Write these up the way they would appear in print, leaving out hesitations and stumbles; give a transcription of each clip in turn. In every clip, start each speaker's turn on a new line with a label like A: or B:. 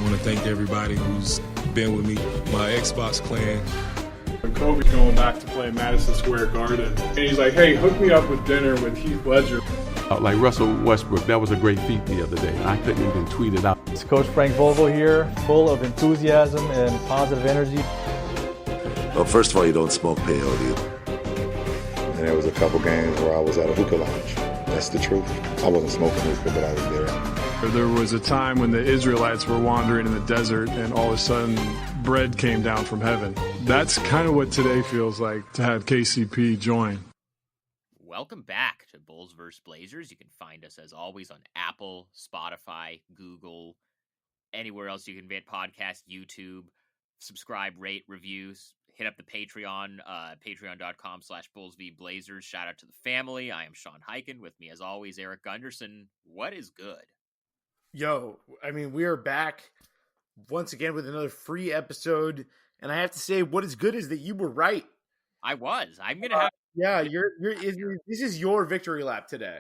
A: want to thank everybody who's been with me, my Xbox clan.
B: Kobe going back to play Madison Square Garden, and he's like, hey, hook me up with dinner with Heath Ledger.
C: Like Russell Westbrook, that was a great feat the other day. I couldn't even tweet it out.
D: It's Coach Frank Vogel here, full of enthusiasm and positive energy.
E: Well, first of all, you don't smoke peyote.
F: And there was a couple games where I was at a hookah lounge. That's the truth. I wasn't smoking hookah, but I was there.
B: There was a time when the Israelites were wandering in the desert, and all of a sudden, bread came down from heaven. That's kind of what today feels like to have KCP join.
G: Welcome back to Bulls vs. Blazers. You can find us, as always, on Apple, Spotify, Google, anywhere else you can get podcasts, YouTube. Subscribe, rate, reviews. Hit up the Patreon, patreon.com/BullsVBlazers. Shout out to the family. I am Sean Highkin. With me, as always, Erik Gundersen. What is good?
H: Yo, I mean, we are back once again with another free episode. And I have to say, what is good is that you were right.
G: I was. I'm going to have...
H: Yeah, this is your victory lap today.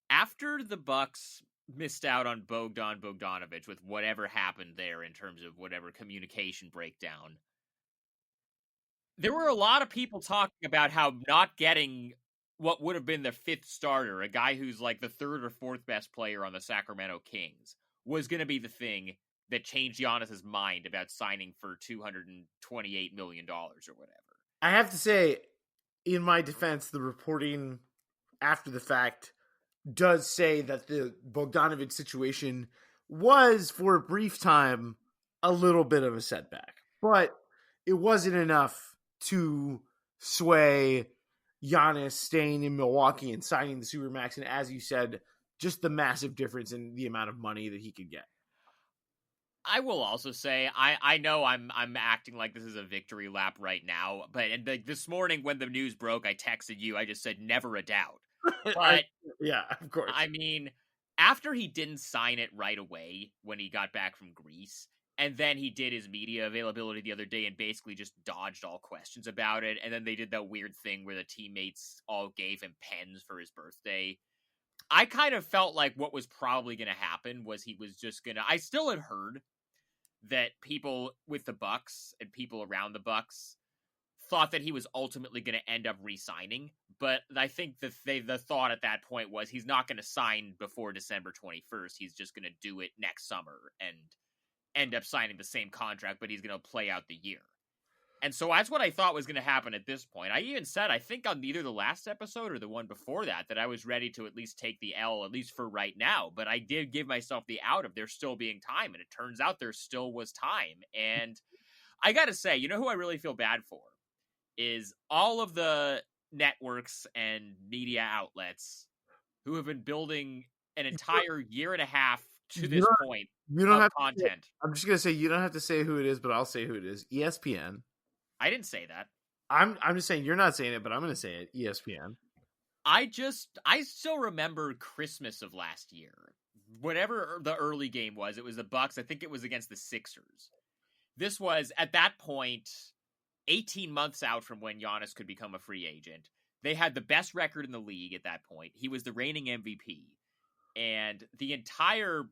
G: After the Bucks missed out on Bogdanović with whatever happened there in terms of whatever communication breakdown, there were a lot of people talking about how not getting what would have been the fifth starter, a guy who's like the third or fourth best player on the Sacramento Kings, was going to be the thing that changed Giannis's mind about signing for $228 million or whatever.
H: I have to say, in my defense, the reporting after the fact does say that the Bogdanović situation was, for a brief time, a little bit of a setback. But it wasn't enough to sway Giannis staying in Milwaukee and signing the Supermax. And as you said, just the massive difference in the amount of money that he could get.
G: I will also say, I know I'm acting like this is a victory lap right now, but this morning when the news broke, I texted you. I just said, never a doubt. But
H: yeah, of course.
G: I mean, after he didn't sign it right away when he got back from Greece, and then he did his media availability the other day and basically just dodged all questions about it, and then they did that weird thing where the teammates all gave him pens for his birthday. I kind of felt like what was probably going to happen was he was just going to... I still had heard that people with the Bucks and people around the Bucks thought that he was ultimately going to end up re-signing, but I think the thought at that point was he's not going to sign before December 21st. He's just going to do it next summer and end up signing the same contract, but he's going to play out the year. And so that's what I thought was going to happen at this point. I even said, I think on either the last episode or the one before that I was ready to at least take the L, at least for right now. But I did give myself the out of there still being time. And it turns out there still was time. And I got to say, you know who I really feel bad for? Is all of the networks and media outlets who have been building an entire year and a half to this point of content.
H: I'm just going to say, you don't have to say who it is, but I'll say who it is. ESPN.
G: I didn't say that.
H: I'm just saying you're not saying it, but I'm going to say it. ESPN.
G: I still remember Christmas of last year. Whatever the early game was, it was the Bucks. I think it was against the Sixers. This was, at that point, 18 months out from when Giannis could become a free agent. They had the best record in the league at that point. He was the reigning MVP. And the entire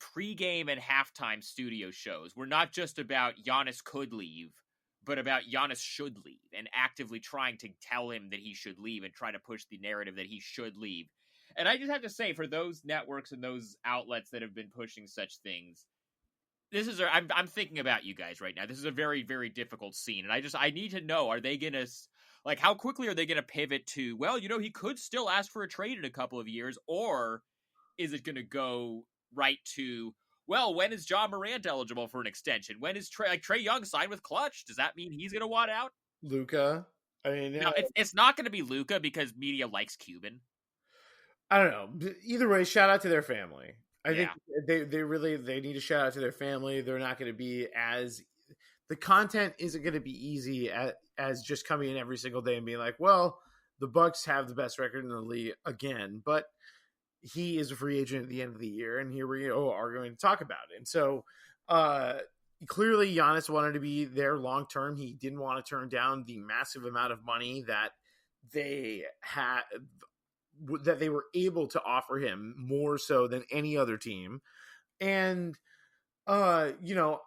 G: pregame and halftime studio shows were not just about Giannis could leave, but about Giannis should leave and actively trying to tell him that he should leave and try to push the narrative that he should leave. And I just have to say, for those networks and those outlets that have been pushing such things, this is I'm thinking about you guys right now. This is a very, very difficult scene. And I need to know, are they going to, like, how quickly are they going to pivot to, well, you know, he could still ask for a trade in a couple of years, or is it going to go right to, well, when is John Morant eligible for an extension? When is Trae Young signed with Clutch? Does that mean he's going to want out?
H: Luka. I mean,
G: no, it's not going to be Luka because media likes Cuban.
H: I don't know. Either way, shout out to their family. I think they need to shout out to their family. They're not going to be the content isn't going to be easy as just coming in every single day and being like, well, the Bucks have the best record in the league again, but he is a free agent at the end of the year, and here we are going to talk about it. And so clearly Giannis wanted to be there long term. He didn't want to turn down the massive amount of money that they were able to offer him, more so than any other team. And You know,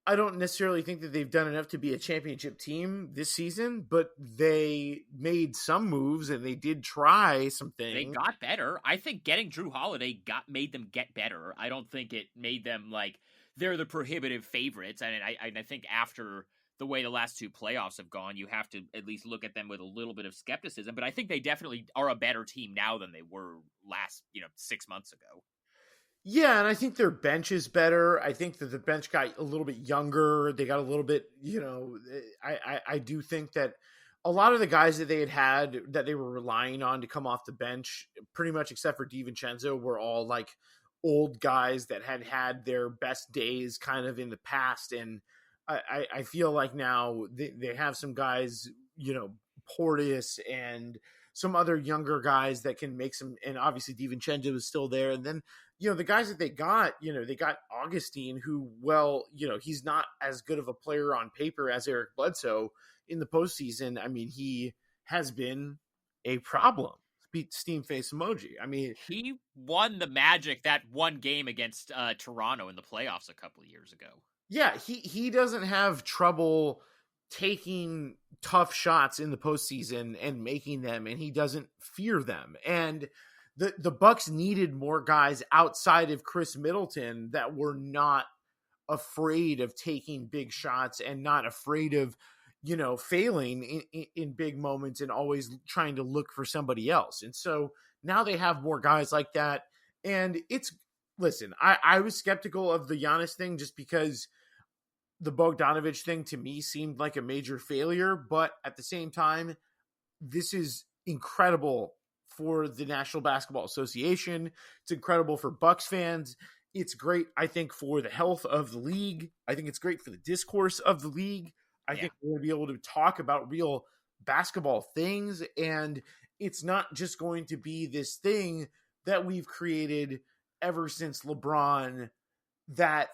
H: I don't necessarily think that they've done enough to be a championship team this season, but they made some moves and they did try some things.
G: They got better. I think getting Drew Holiday made them get better. I don't think it made them like they're the prohibitive favorites. And I think after the way the last two playoffs have gone, you have to at least look at them with a little bit of skepticism. But I think they definitely are a better team now than they were last, 6 months ago.
H: Yeah, and I think their bench is better. I think that the bench got a little bit younger. They got a little bit, I do think that a lot of the guys that they had that they were relying on to come off the bench, pretty much except for DiVincenzo, were all like old guys that had their best days kind of in the past. And I feel like now they have some guys, Portis and some other younger guys that can make some, and obviously DiVincenzo is still there. And then, the guys that they got Augustine, who, he's not as good of a player on paper as Eric Bledsoe in the postseason. I mean, he has been a problem. Steam face emoji. I mean,
G: he won the Magic that one game against Toronto in the playoffs a couple of years ago.
H: Yeah, he doesn't have trouble taking tough shots in the postseason and making them, and he doesn't fear them. And the Bucks needed more guys outside of Chris Middleton that were not afraid of taking big shots and not afraid of, failing in big moments and always trying to look for somebody else. And so now they have more guys like that. And I was skeptical of the Giannis thing just because the Bogdanovich thing to me seemed like a major failure. But at the same time, this is incredible for the National Basketball Association. It's incredible for Bucks fans. It's great, I think, for the health of the league. I think it's great for the discourse of the league. I think we're going to be able to talk about real basketball things. And it's not just going to be this thing that we've created ever since LeBron, that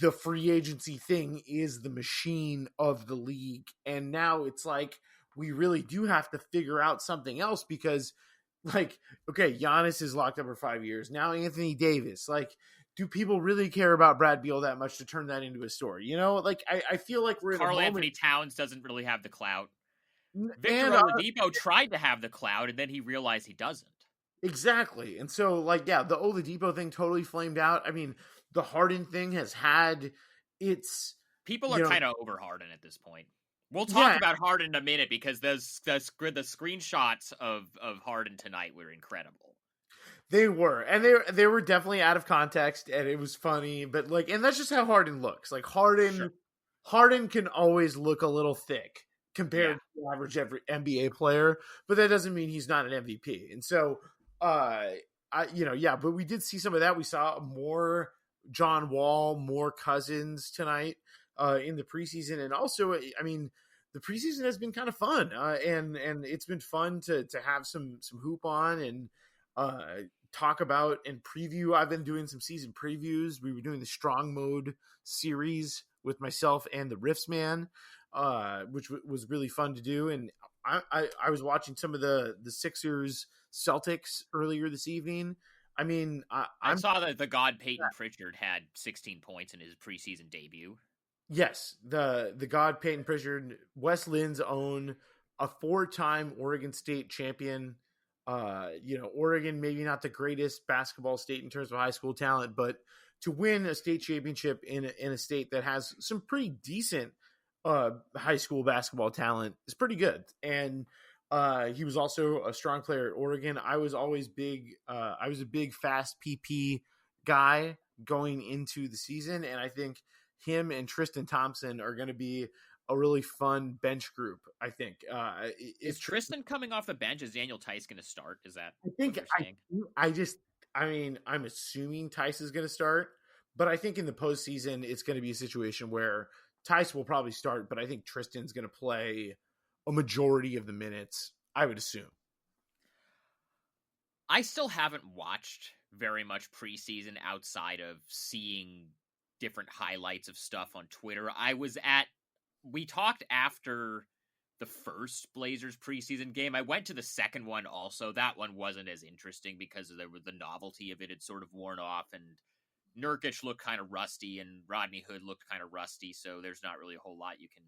H: the free agency thing is the machine of the league. And now it's like, we really do have to figure out something else because, Giannis is locked up for 5 years. Now Anthony Davis, do people really care about Brad Beal that much to turn that into a story? I feel like we're in
G: Carl
H: a moment.
G: Anthony Towns doesn't really have the clout. Victor Oladipo tried to have the clout, and then he realized he doesn't.
H: Exactly. And so, the Oladipo thing totally flamed out. I mean, the Harden thing has had its...
G: People are kind of over Harden at this point. We'll talk about Harden in a minute because the screenshots of Harden tonight were incredible.
H: They were, and they were definitely out of context, and it was funny. But and that's just how Harden looks. Harden can always look a little thick compared to the average NBA player, but that doesn't mean he's not an MVP. And so, but we did see some of that. We saw more John Wall, more Cousins tonight in the preseason, and also, I mean, the preseason has been kind of fun, and it's been fun to have some hoop on and talk about and preview. I've been doing some season previews. We were doing the Strong Mode series with myself and the Riffs Man, which was really fun to do. And I was watching some of the Sixers Celtics earlier this evening. I mean,
G: I saw that the god Peyton Pritchard had 16 points in his preseason debut.
H: Yes, the god Peyton Pritchard, Wes Lynn's own, a 4-time Oregon State champion. Oregon, maybe not the greatest basketball state in terms of high school talent, but to win a state championship in a state that has some pretty decent high school basketball talent is pretty good. And he was also a strong player at Oregon. I was always big. I was a big fast PP guy going into the season, and I think him and Tristan Thompson are going to be a really fun bench group. I think.
G: Is Tristan coming off the bench? Is Daniel Tice going to start? Is that?
H: I think. I'm assuming Tice is going to start, but I think in the postseason it's going to be a situation where Tice will probably start, but I think Tristan's going to play a majority of the minutes, I would assume.
G: I still haven't watched very much preseason outside of seeing different highlights of stuff on Twitter. We talked after the first Blazers preseason game. I went to the second one also. That one wasn't as interesting because the novelty of it had sort of worn off, and Nurkic looked kind of rusty and Rodney Hood looked kind of rusty, so there's not really a whole lot you can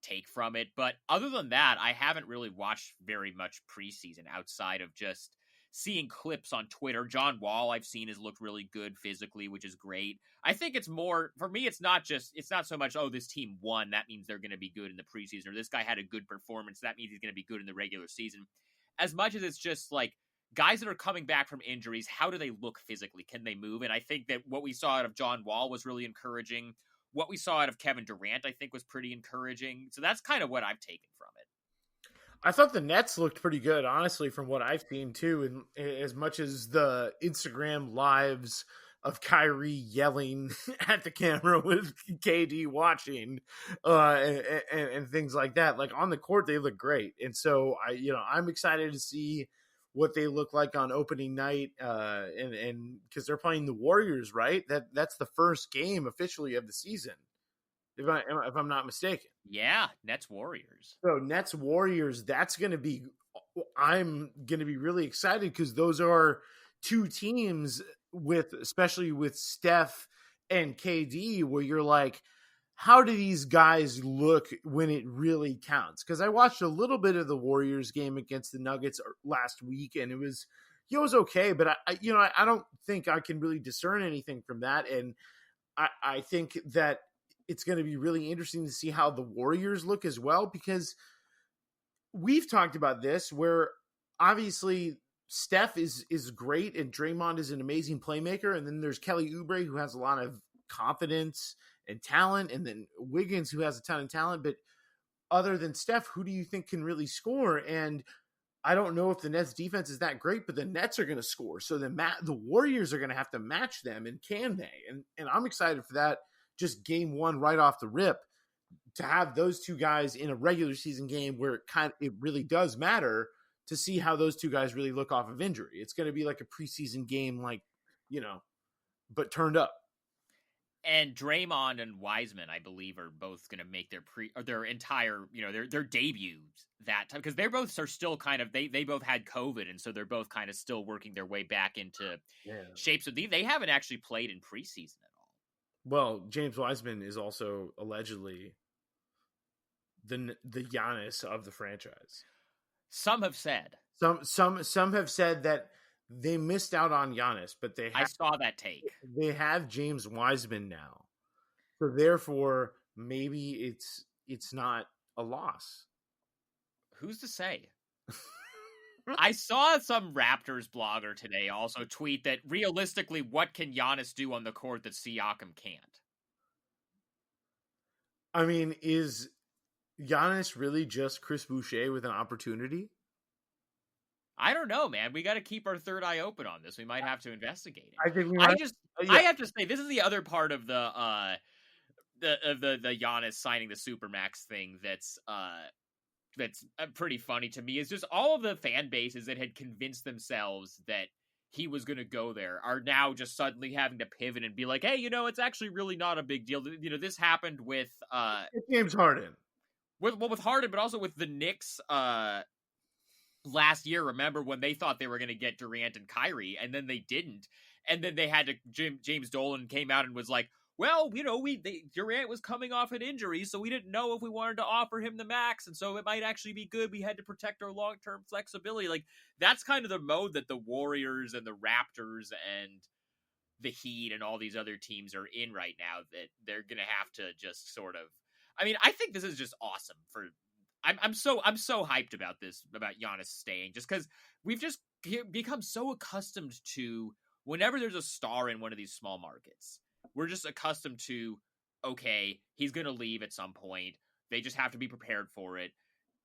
G: take from it. But other than that, I haven't really watched very much preseason outside of just seeing clips on Twitter. John Wall I've seen has looked really good physically, which is great. I think it's more, for me, it's not so much, oh, this team won, that means they're going to be good in the preseason, or this guy had a good performance, that means he's going to be good in the regular season. As much as it's just like, guys that are coming back from injuries, how do they look physically? Can they move? And I think that what we saw out of John Wall was really encouraging. What we saw out of Kevin Durant, I think, was pretty encouraging. So that's kind of what I've taken from it.
H: I thought the Nets looked pretty good, honestly, from what I've seen, too. And as much as the Instagram lives of Kyrie yelling at the camera with KD watching and things like that, like on the court, they look great. And so, I'm excited to see what they look like on opening night, and because they're playing the Warriors, right? That's the first game officially of the season, if I'm not mistaken.
G: Yeah, Nets Warriors.
H: So Nets Warriors, I'm going to be really excited because those are two teams especially with Steph and KD, where you're like, how do these guys look when it really counts? Because I watched a little bit of the Warriors game against the Nuggets last week, and it was okay, but I don't think I can really discern anything from that. And I think that it's going to be really interesting to see how the Warriors look as well, because we've talked about this, where obviously Steph is great and Draymond is an amazing playmaker, and then there's Kelly Oubre, who has a lot of confidence and talent, and then Wiggins, who has a ton of talent. But other than Steph, who do you think can really score? And I don't know if the Nets defense is that great, but the Nets are going to score. So the Warriors are going to have to match them, and can they? And I'm excited for that. Just game one right off the rip, to have those two guys in a regular season game where it really does matter, to see how those two guys really look off of injury. It's going to be like a preseason game, but turned up.
G: And Draymond and Wiseman, I believe, are both going to make their entire, their debuts that time, because they both are still kind of, they both had COVID, and so they're both kind of still working their way back into shape. So they haven't actually played in preseason at all.
H: Well, James Wiseman is also allegedly the Giannis of the franchise.
G: Some have said.
H: Some have said that they missed out on Giannis, but I
G: saw that take.
H: They have James Wiseman now, so therefore maybe it's not a loss.
G: Who's to say? I saw some Raptors blogger today also tweet that realistically, what can Giannis do on the court that Siakam can't?
H: I mean, is Giannis really just Chris Boucher with an opportunity?
G: I don't know, man. We got to keep our third eye open on this. We might have to investigate it.
H: I think
G: I have to say, this is the other part of the Giannis signing the Supermax thing that's pretty funny to me, is just all of the fan bases that had convinced themselves that he was going to go there are now just suddenly having to pivot and be like, hey, it's actually really not a big deal. This happened with
H: James Harden.
G: With Harden, but also with the Knicks last year. Remember when they thought they were going to get Durant and Kyrie, and then they didn't, and then they had to. James Dolan came out and was like, well, Durant was coming off an injury, so we didn't know if we wanted to offer him the max, and so it might actually be good. We had to protect our long-term flexibility. Like, that's kind of the mode that the Warriors and the Raptors and the Heat and all these other teams are in right now, that they're going to have to just sort of, I mean, I think this is just awesome I'm so hyped about this, about Giannis staying, just because we've just become so accustomed to, whenever there's a star in one of these small markets, we're just accustomed to, okay, he's going to leave at some point. They just have to be prepared for it.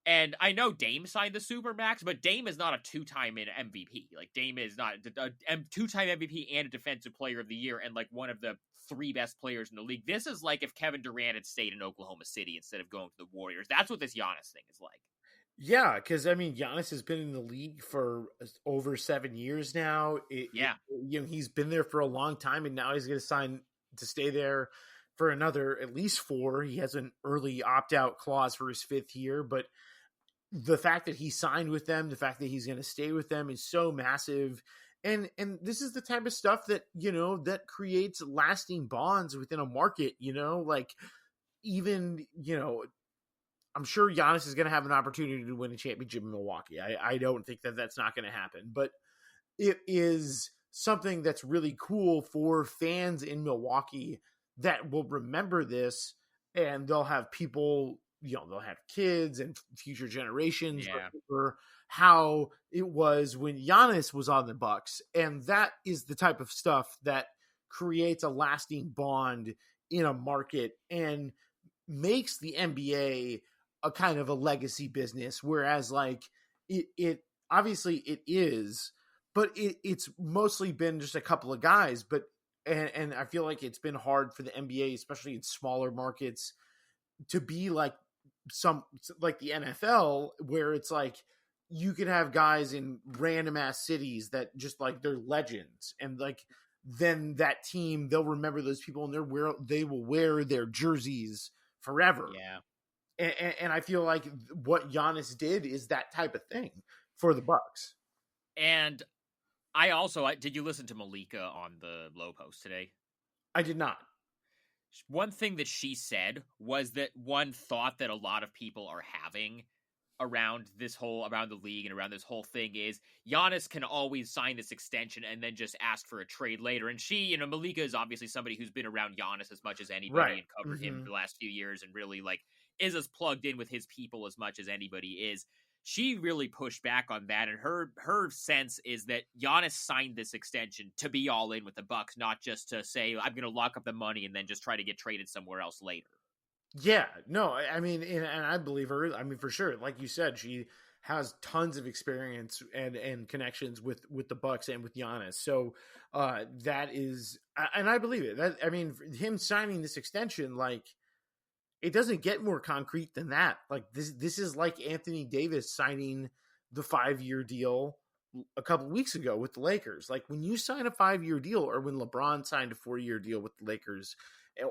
G: And I know Dame signed the Supermax, but Dame is not a two-time MVP. Like, Dame is not a two-time MVP and a Defensive Player of the Year and, like, one of the three best players in the league. This is like if Kevin Durant had stayed in Oklahoma City instead of going to the Warriors. That's what this Giannis thing is like.
H: Yeah, because, I mean, Giannis has been in the league for over 7 years now. He's been there for a long time, and now he's going to sign to stay there for another at least 4. He has an early opt-out clause for his 5th year, but the fact that he signed with them, the fact that he's going to stay with them is so massive. And this is the type of stuff that, that creates lasting bonds within a market, like even, I'm sure Giannis is going to have an opportunity to win a championship in Milwaukee. I don't think that that's not going to happen, but it is something that's really cool for fans in Milwaukee that will remember this, and they'll have people, they'll have kids and future generations remember how it was when Giannis was on the Bucks. And that is the type of stuff that creates a lasting bond in a market and makes the NBA a kind of a legacy business. Whereas like it obviously it is, but it's mostly been just a couple of guys. But and I feel like it's been hard for the NBA, especially in smaller markets, to be like the NFL, where it's like you can have guys in random ass cities that just like they're legends, and like then that team, they'll remember those people and they will wear their jerseys forever.
G: Yeah.
H: And I feel like what Giannis did is that type of thing for the Bucks.
G: And did you listen to Malika on the Low Post today?
H: I did not.
G: One thing that she said was that one thought that a lot of people are having around the league and around this whole thing is Giannis can always sign this extension and then just ask for a trade later. And she, Malika is obviously somebody who's been around Giannis as much as anybody and covered him for the last few years and really like is as plugged in with his people as much as anybody is. She really pushed back on that, and her sense is that Giannis signed this extension to be all in with the Bucks, not just to say, I'm going to lock up the money and then just try to get traded somewhere else later.
H: Yeah, no, I mean, and I believe her. I mean, for sure. Like you said, she has tons of experience and connections with the Bucks and with Giannis. So that is, and I believe it. That, I mean, him signing this extension, like, it doesn't get more concrete than that. Like this is like Anthony Davis signing the 5-year deal a couple weeks ago with the Lakers. Like when you sign a 5-year deal, or when LeBron signed a 4-year deal with the Lakers,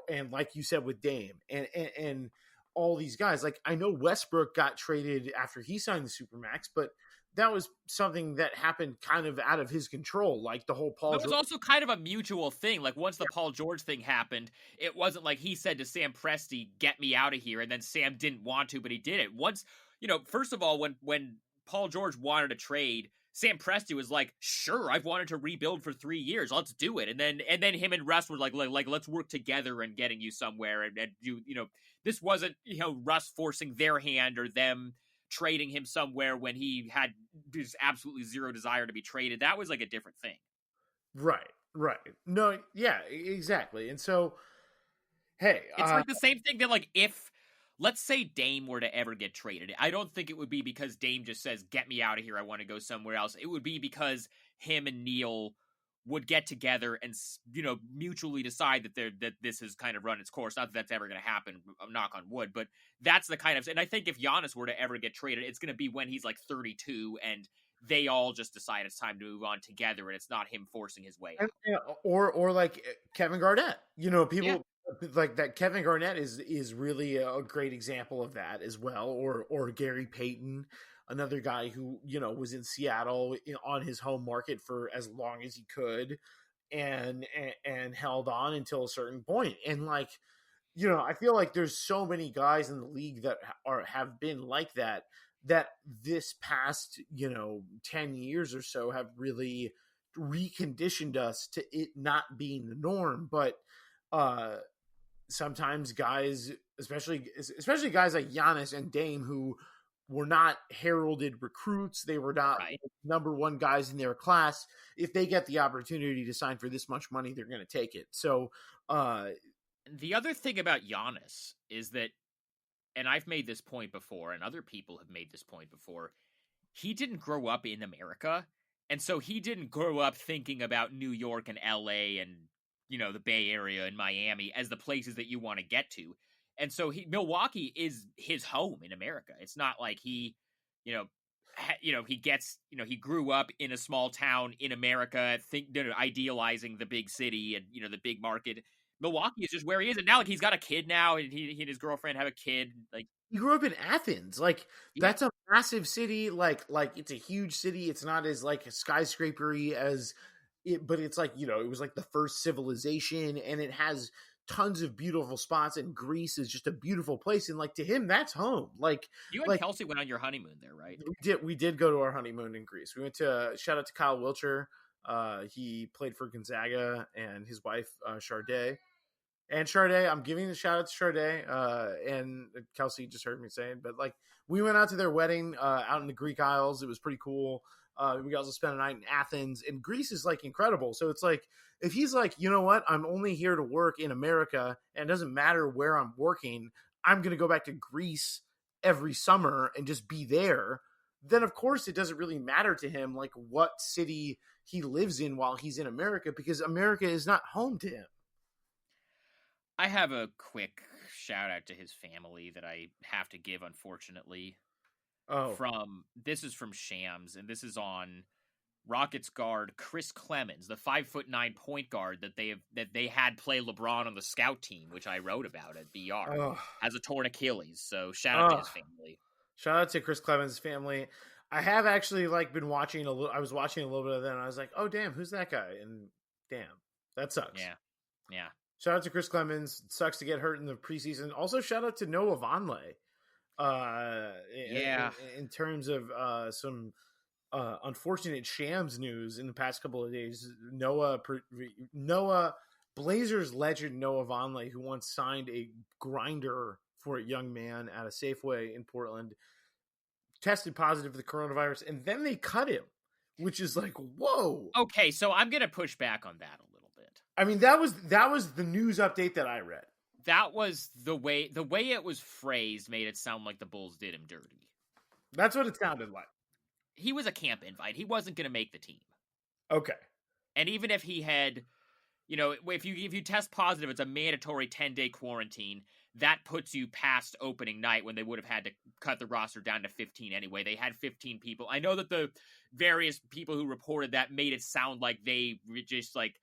H: and like you said with Dame and all these guys, like I know Westbrook got traded after he signed the Supermax, but that was something that happened kind of out of his control. Like the whole Paul.
G: It was also kind of a mutual thing. Like once the Paul George thing happened, it wasn't like he said to Sam Presti, "Get me out of here," and then Sam didn't want to, but he did it. Once, first of all, when Paul George wanted a trade, Sam Presti was like, "Sure, I've wanted to rebuild for 3 years. Let's do it." And then him and Russ were like, "Let's work together and getting you somewhere." And this wasn't Russ forcing their hand or them trading him somewhere when he had just absolutely zero desire to be traded. That was like a different thing.
H: Right. No, yeah, exactly. And so, hey,
G: it's like the same thing that like if, let's say Dame were to ever get traded, I don't think it would be because Dame just says, "Get me out of here, I want to go somewhere else." It would be because him and Neil would get together and mutually decide that this has kind of run its course. Not that that's ever going to happen, knock on wood, but that's the kind of, and I think if Giannis were to ever get traded, it's going to be when he's like 32 and they all just decide it's time to move on together, and it's not him forcing his way out.
H: Or like Kevin Garnett, people like that. Kevin Garnett is really a great example of that as well. Or Gary Payton, another guy who, was in Seattle on his home market for as long as he could and held on until a certain point. And like, I feel like there's so many guys in the league that have been like that this past, 10 years or so have really reconditioned us to it not being the norm. But sometimes guys, especially guys like Giannis and Dame, who were not heralded recruits, they were not number one guys in their class. If they get the opportunity to sign for this much money, they're going to take it. So
G: the other thing about Giannis is that, and I've made this point before, and other people have made this point before, he didn't grow up in America, and so he didn't grow up thinking about New York and LA and the Bay Area and Miami as the places that you want to get to. And so Milwaukee is his home in America. It's not like he, he gets, he grew up in a small town in America, idealizing the big city and, the big market. Milwaukee is just where he is. And now like he's got a kid now, and he and his girlfriend have a kid. Like
H: he grew up in Athens. Like that's a massive city, like it's a huge city. It's not as like skyscrapery as it, but it's like, you know, it was like the first civilization, and it has tons of beautiful spots, and Greece is just a beautiful place, and like to him that's home. Like
G: you and Kelsey went on your honeymoon there, right?
H: We did go to our honeymoon in Greece. We went to shout out to Kyle Wilcher. He played for Gonzaga, and his wife Sharday. And Sharday, I'm giving a shout out to Sharday, and Kelsey just heard me saying, but like we went out to their wedding out in the Greek Isles. It was pretty cool. We also spent a night in Athens, and Greece is like incredible. So it's like, if he's like, you know what, I'm only here to work in America, and it doesn't matter where I'm working, I'm going to go back to Greece every summer and just be there, then of course it doesn't really matter to him like what city he lives in while he's in America, because America is not home to him.
G: I have a quick shout out to his family that I have to give, unfortunately. This is from Shams, and this is on Rockets guard Chris Clemens, the 5'9" point guard that they had play LeBron on the scout team, which I wrote about at BR, has a torn Achilles. So shout out to his family.
H: Shout out to Chris Clemens' family. I have actually like been watching I was watching a little bit of that, and I was like, oh damn, who's that guy? And damn, that sucks.
G: Yeah.
H: Shout out to Chris Clemens. It sucks to get hurt in the preseason. Also, shout out to Noah Vonleh. In terms of some unfortunate Shams news in the past couple of days, Noah Blazers legend Noah Vonleh, who once signed a grinder for a young man at a Safeway in Portland, tested positive for the coronavirus, and then they cut him, which is like, whoa.
G: Okay, so I'm gonna push back on that a little bit.
H: I mean, that was the news update that I read.
G: That was the way it was phrased made it sound like the Bulls did him dirty.
H: That's what it sounded like.
G: He was a camp invite. He wasn't going to make the team.
H: Okay.
G: And even if he had, you know, if you test positive, it's a mandatory 10-day quarantine. That puts you past opening night when they would have had to cut the roster down to 15 anyway. They had 15 people. I know that the various people who reported that made it sound like they just like,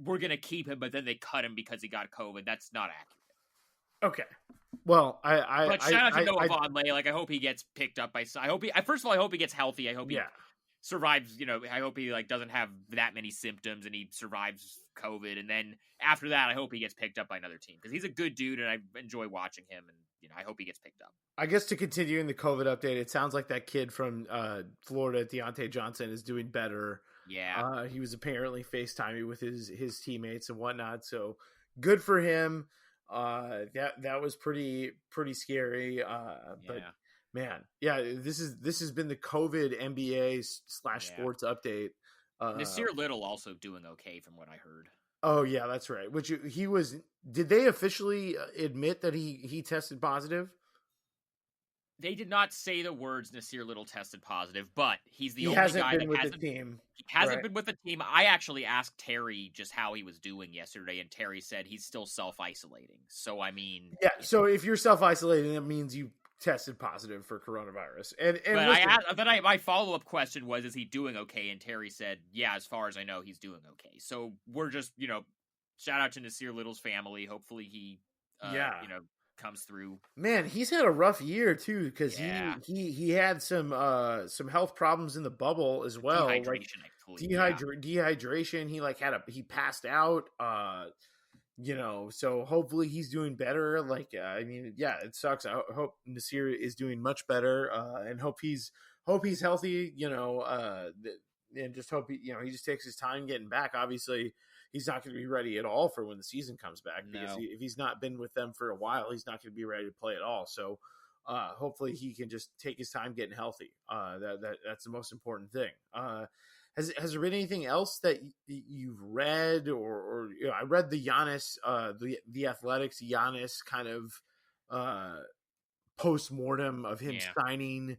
G: we're going to keep him, but then they cut him because he got COVID. That's not accurate.
H: Okay. Well,
G: but shout out to Noah Vonleh. Like, I hope he gets picked up by. First of all, I hope he gets healthy. I hope he survives. You know, I hope he like doesn't have that many symptoms and he survives COVID. And then after that, I hope he gets picked up by another team because he's a good dude and I enjoy watching him. And you know, I hope he gets picked up.
H: I guess to continue in the COVID update, it sounds like that kid from Florida, Deontay Johnson, is doing better.
G: Yeah,
H: he was apparently FaceTiming with his teammates and whatnot. So good for him. That was pretty scary. But man, this has been the COVID NBA / sports update.
G: Nasir Little also doing okay from what I heard.
H: Oh yeah, that's right. Which he was. Did they officially admit that he tested positive?
G: They did not say the words Nasir Little tested positive, but he's the only
H: He
G: guy hasn't been with the team. I actually asked Terry just how he was doing yesterday, and Terry said he's still self-isolating. So, I mean...
H: Yeah, so if you're self-isolating, that means you tested positive for coronavirus.
G: But my follow-up question was, is he doing okay? And Terry said, yeah, as far as I know, he's doing okay. So we're just, you know, shout out to Nasir Little's family. Hopefully he, comes through. Man,
H: he's had a rough year too because he had some health problems in the bubble as well. Dehydration. He passed out. So hopefully he's doing better. It sucks. I hope Nasir is doing much better. And hope he's healthy. And just hope he just takes his time getting back. Obviously, he's not going to be ready at all for when the season comes back because if he's not been with them for a while, he's not going to be ready to play at all. So hopefully he can just take his time getting healthy. That's the most important thing. Has there been anything else that you've read or I read the Giannis, the Athletics Giannis kind of post-mortem of him signing.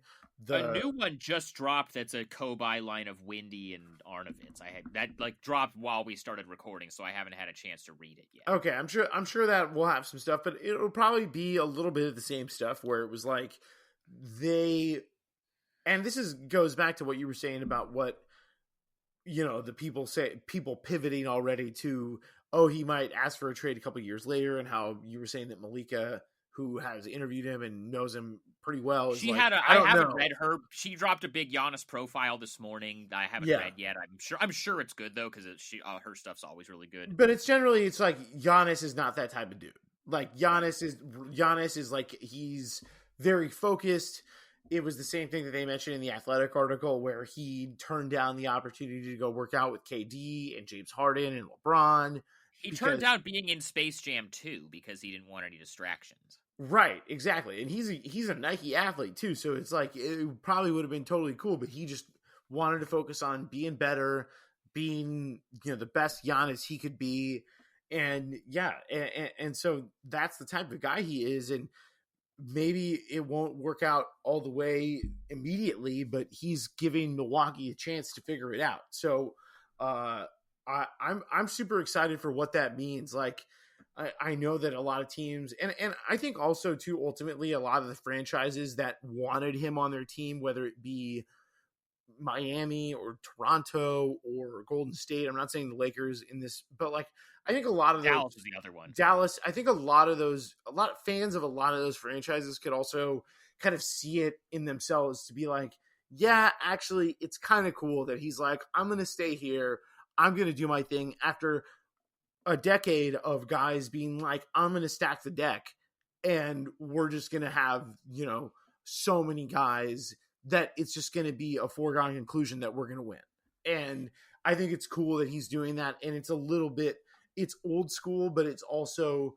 G: A new one just dropped that's a co-byline of Windy and Arnovitz. I had that dropped while we started recording, so I haven't had a chance to read it yet.
H: Okay, I'm sure that we'll have some stuff, but it'll probably be a little bit of the same stuff where it was like goes back to what you were saying about what the people pivoting already to, he might ask for a trade a couple years later, and how you were saying that Malika, who has interviewed him and knows him pretty well.
G: She
H: like,
G: had I haven't read her. She dropped a big Giannis profile this morning. I haven't read yet. I'm sure it's good though, because her stuff's always really good.
H: But it's like Giannis is not that type of dude. Like Giannis is like, he's very focused. It was the same thing that they mentioned in the Athletic article where he turned down the opportunity to go work out with KD and James Harden and LeBron.
G: He turned down being in Space Jam 2 because he didn't want any distractions.
H: Right, exactly. And he's a Nike athlete too, so it's like it probably would have been totally cool, but he just wanted to focus on being better, being, the best Giannis he could be. And and so that's the type of guy he is. And maybe it won't work out all the way immediately, but he's giving Milwaukee a chance to figure it out. So I'm super excited for what that means. Like, I know that a lot of teams, and I think also too, ultimately, a lot of the franchises that wanted him on their team, whether it be Miami or Toronto or Golden State, I'm not saying the Lakers in this, but like, I think a lot of
G: Dallas is the other one.
H: Dallas, I think a lot of fans of a lot of those franchises could also kind of see it in themselves to be like, yeah, actually, it's kind of cool that he's like, I'm going to stay here. I'm going to do my thing after a decade of guys being like, I'm going to stack the deck and we're just going to have, so many guys that it's just going to be a foregone conclusion that we're going to win. And I think it's cool that he's doing that. And it's a little bit, it's old school, but it's also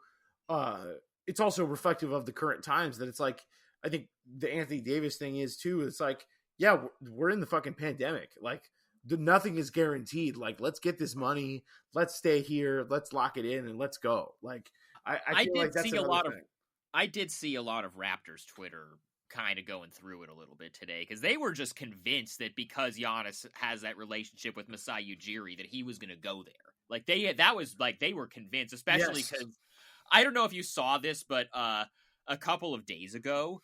H: reflective of the current times that it's like, I think the Anthony Davis thing is too. It's like, yeah, we're in the fucking pandemic. Like, nothing is guaranteed. Like, let's get this money. Let's stay here. Let's lock it in and let's go. Like, I feel like that's
G: I did see a lot of Raptors Twitter kind of going through it a little bit today, because they were just convinced that because Giannis has that relationship with Masai Ujiri that he was going to go there. Like, they were convinced, especially because I don't know if you saw this, but a couple of days ago,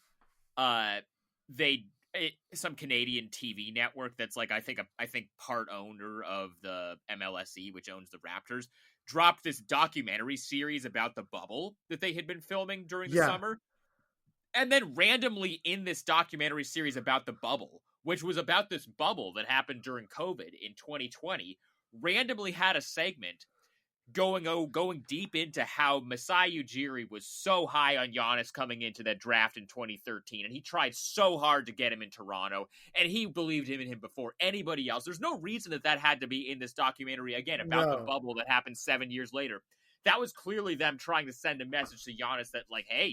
G: some Canadian TV network that's like I think part owner of the MLSE, which owns the Raptors, dropped this documentary series about the bubble that they had been filming during the summer. And then randomly in this documentary series about the bubble, which was about this bubble that happened during COVID in 2020, randomly had a segment going deep into how Masai Ujiri was so high on Giannis coming into that draft in 2013, and he tried so hard to get him in Toronto, and he believed in him before anybody else. There's no reason that had to be in this documentary, again, about the bubble that happened 7 years later. That was clearly them trying to send a message to Giannis that, like, hey,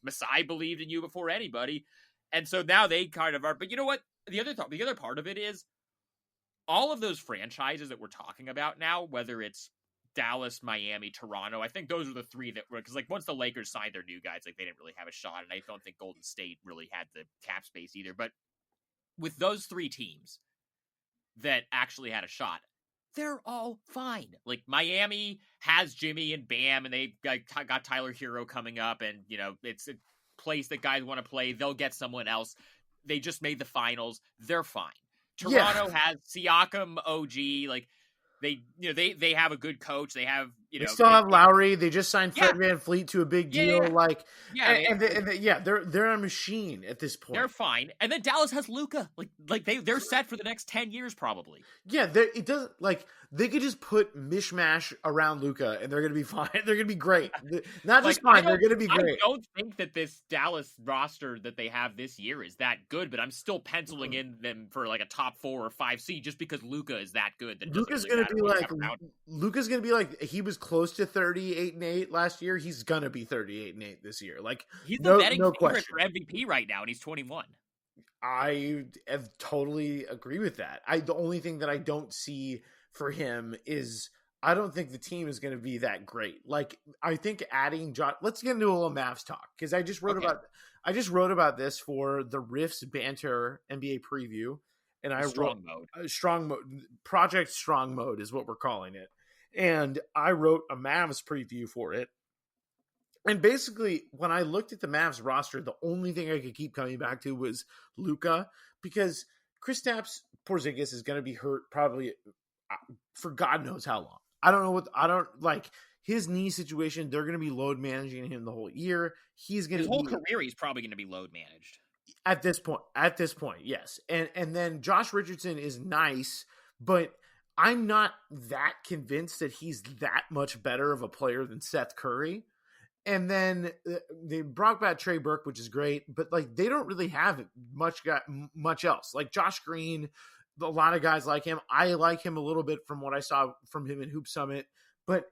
G: Masai believed in you before anybody. And so now they kind of are. But you know what? The other part of it is all of those franchises that we're talking about now, whether it's Dallas, Miami, Toronto, I think those are the three that were, because like once the Lakers signed their new guys, like they didn't really have a shot. And I don't think Golden State really had the cap space either. But with those three teams that actually had a shot, they're all fine. Like Miami has Jimmy and Bam, and they got Tyler Hero coming up, and it's a place that guys want to play. They'll get someone else. They just made the finals. They're fine. Toronto has Siakam, OG, like they have a good coach. They have
H: they still have Lowry. They just signed Fred VanVleet to a big deal. They're a machine at this point.
G: They're fine. And then Dallas has Luka. Like they're set for the next 10 years probably.
H: Yeah, it doesn't like they could just put mishmash around Luka and they're gonna be fine. They're gonna be great. Not just fine. They're gonna be great.
G: I don't think that this Dallas roster that they have this year is that good, but I'm still penciling in them for like a top 4 or 5 seed just because Luka is that good.
H: Luka's gonna be like he was close to 38-8 last year. He's gonna be 38-8 this year. Like
G: he's the betting favorite for MVP right now, and he's 21.
H: I totally agree with that. The only thing that I don't see for him is I don't think the team is going to be that great. Like I think adding John. Let's get into a little Mavs talk because I just wrote about this for the Riffs Banter NBA preview, and Strong Mode Project Strong Mode is what we're calling it. And I wrote a Mavs preview for it. And basically, when I looked at the Mavs roster, the only thing I could keep coming back to was Luka, because Kristaps Porzingis is going to be hurt probably for God knows how long. I don't know his knee situation, they're going to be load managing him the whole year. His whole
G: career, he's probably going to be load managed
H: at this point. Yes. And then Josh Richardson is nice, but I'm not that convinced that he's that much better of a player than Seth Curry. And then they brought back Trey Burke, which is great, but like they don't really have much else. Like Josh Green, a lot of guys like him. I like him a little bit from what I saw from him in Hoop Summit, but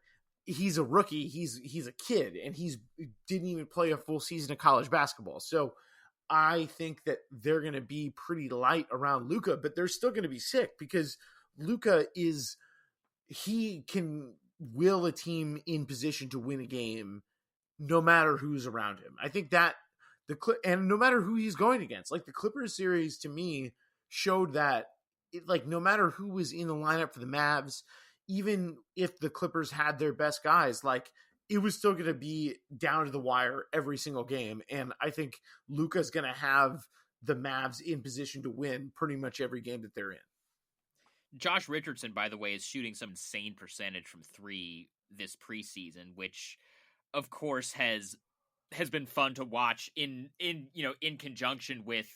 H: he's a rookie. He's a kid, and didn't even play a full season of college basketball. So I think that they're going to be pretty light around Luka, but they're still going to be sick because Luka he can will a team in position to win a game no matter who's around him. I think that and no matter who he's going against, like the Clippers series to me showed that no matter who was in the lineup for the Mavs, even if the Clippers had their best guys, like it was still going to be down to the wire every single game. And I think Luka's going to have the Mavs in position to win pretty much every game that they're in.
G: Josh Richardson, by the way, is shooting some insane percentage from three this preseason, which of course has been fun to watch in conjunction with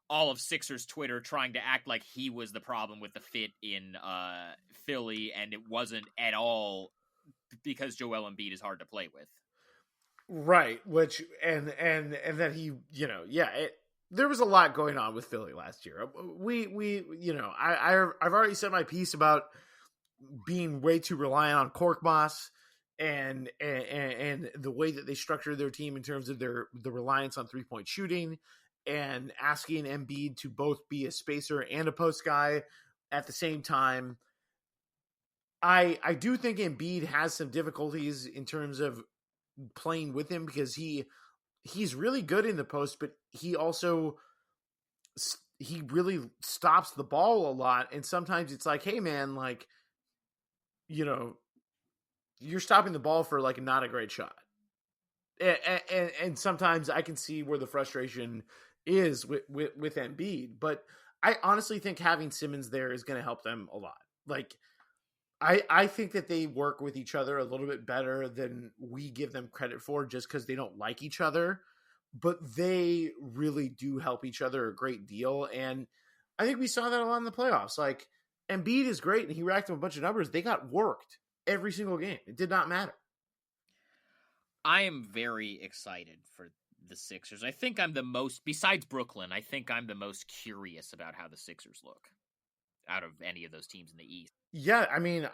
G: all of Sixers Twitter trying to act like he was the problem with the fit in Philly, and it wasn't at all because Joel Embiid is hard to play with. Right, which and then he, there was a lot going on with Philly last year. I've already said my piece about being way too reliant on Korkmaz and the way that they structured their team in terms of the reliance on 3-point shooting and asking Embiid to both be a spacer and a post guy at the same time. I do think Embiid has some difficulties in terms of playing with him because he's really good in the post, but he really stops the ball a lot. And sometimes it's like, hey man, like, you're stopping the ball for like not a great shot. And sometimes I can see where the frustration is with Embiid, but I honestly think having Simmons there is going to help them a lot. Like, I think that they work with each other a little bit better than we give them credit for just because they don't like each other, but they really do help each other a great deal. And I think we saw that a lot in the playoffs. Like, Embiid is great and he racked up a bunch of numbers. They got worked every single game. It did not matter. I am very excited for the Sixers. I think I'm the most, besides Brooklyn, I think I'm the most curious about how the Sixers look out of any of those teams in the East.
H: Yeah, I mean,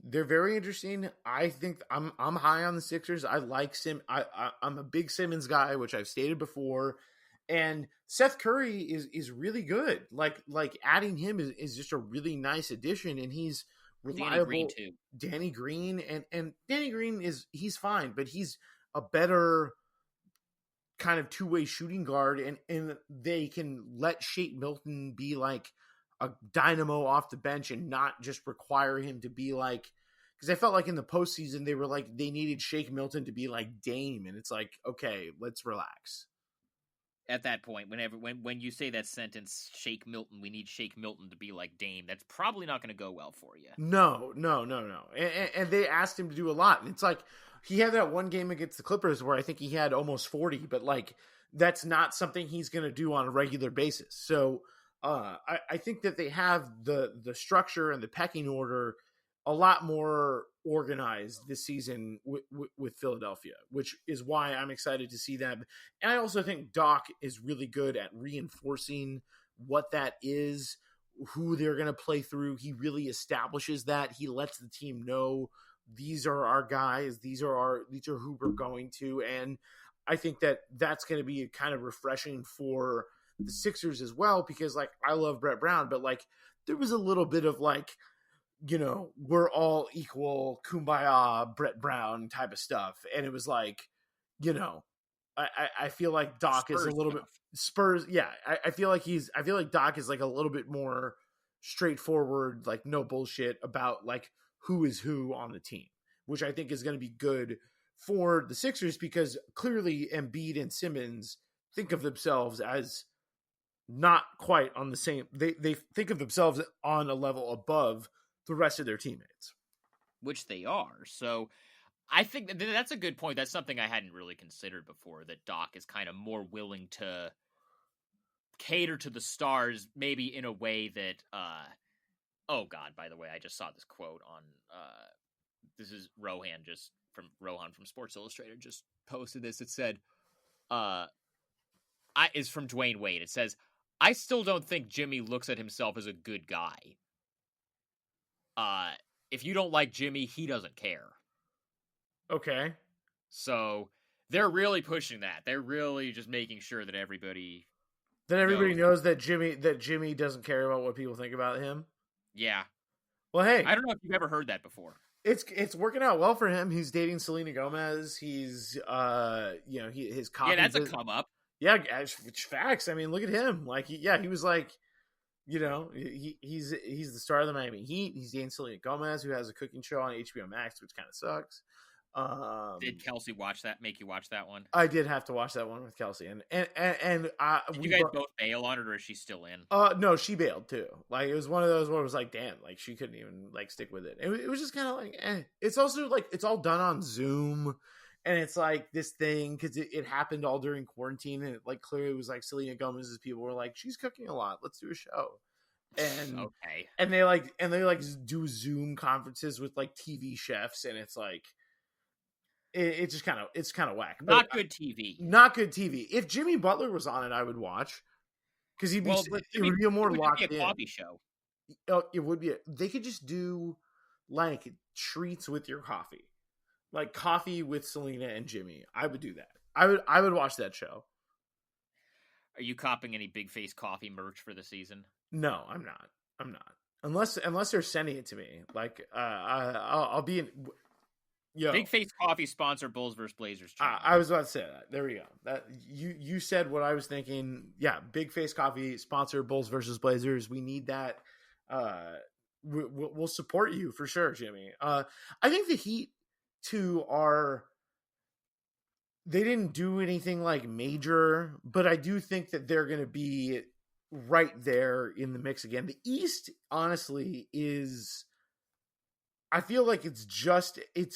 H: they're very interesting. I think I'm high on the Sixers. I like I'm a big Simmons guy, which I've stated before. And Seth Curry is really good. Like adding him is just a really nice addition, and he's reliable.
G: Danny Green too.
H: Danny Green and Danny Green he's fine, but he's a better kind of two-way shooting guard, and they can let Shake Milton be like a dynamo off the bench and not just require him to be like, because I felt like in the postseason they were like they needed Shake Milton to be like Dame, and it's like, okay, let's relax.
G: At that point, when you say that sentence, Shake Milton, we need Shake Milton to be like Dame, that's probably not going to go well for you.
H: No. And they asked him to do a lot, and it's like he had that one game against the Clippers where I think he had almost 40, but like that's not something he's going to do on a regular basis. So I think that they have the structure and the pecking order a lot more organized this season with Philadelphia, which is why I'm excited to see them. And I also think Doc is really good at reinforcing what that is, who they're going to play through. He really establishes that. He lets the team know these are our guys. These are who we're going to. And I think that that's going to be kind of refreshing for the Sixers as well, because like I love Brett Brown, but like there was a little bit of like, we're all equal, kumbaya, Brett Brown type of stuff. And it was like, I feel like Doc Spurs is a little bit Spurs. Yeah. I feel like Doc is like a little bit more straightforward, like no bullshit about like who is who on the team, which I think is going to be good for the Sixers because clearly Embiid and Simmons think of themselves as not quite on the same. They think of themselves on a level above the rest of their teammates,
G: which they are. So I think that's a good point. That's something I hadn't really considered before, that Doc is kind of more willing to cater to the stars, maybe in a way that, oh God, by the way, I just saw this quote on, this is Rohan from Sports Illustrated just posted this. It said, is from Dwayne Wade. It says, I still don't think Jimmy looks at himself as a good guy. If you don't like Jimmy, he doesn't care.
H: Okay.
G: So they're really pushing that. They're really just making sure that everybody
H: knows that Jimmy doesn't care about what people think about him.
G: Yeah.
H: Well, hey,
G: I don't know if you've ever heard that before.
H: It's working out well for him. He's dating Selena Gomez. He's his coffee.
G: Yeah, that's a come up.
H: Yeah, facts. I mean, look at him. Like, he was like, he's the star of the Miami Heat. He's dating Selena Gomez, who has a cooking show on HBO Max, which kind of sucks.
G: Did Kelsey make you watch that one?
H: I did have to watch that one with Kelsey, and
G: did you guys both bail on it, or is she still in?
H: No, she bailed too. Like, it was one of those where it was like, damn, like she couldn't even like stick with it. It was just kind of like, eh. It's also like it's all done on Zoom, and it's like this thing because it happened all during quarantine, and it like clearly was like Selena Gomez's people were like, she's cooking a lot, let's do a show. And
G: okay,
H: and they do Zoom conferences with like TV chefs, and it's like. It's kind of whack.
G: Not good TV.
H: Not good TV. If Jimmy Butler was on it, I would watch because it would be a more locked in
G: coffee show.
H: It would be. They could just do like treats with your coffee, like coffee with Selena and Jimmy. I would do that. I would watch that show.
G: Are you copping any Big Face Coffee merch for the season?
H: No, I'm not. Unless they're sending it to me. Like I'll be in. Yo,
G: Big Face Coffee sponsor Bulls vs. Blazers.
H: I was about to say that. There we go. That you said what I was thinking. Yeah, Big Face Coffee sponsor Bulls versus Blazers. We need that. We'll support you for sure, Jimmy. I think the Heat too they didn't do anything like major, but I do think that they're going to be right there in the mix again. The East, honestly, is. I feel like it's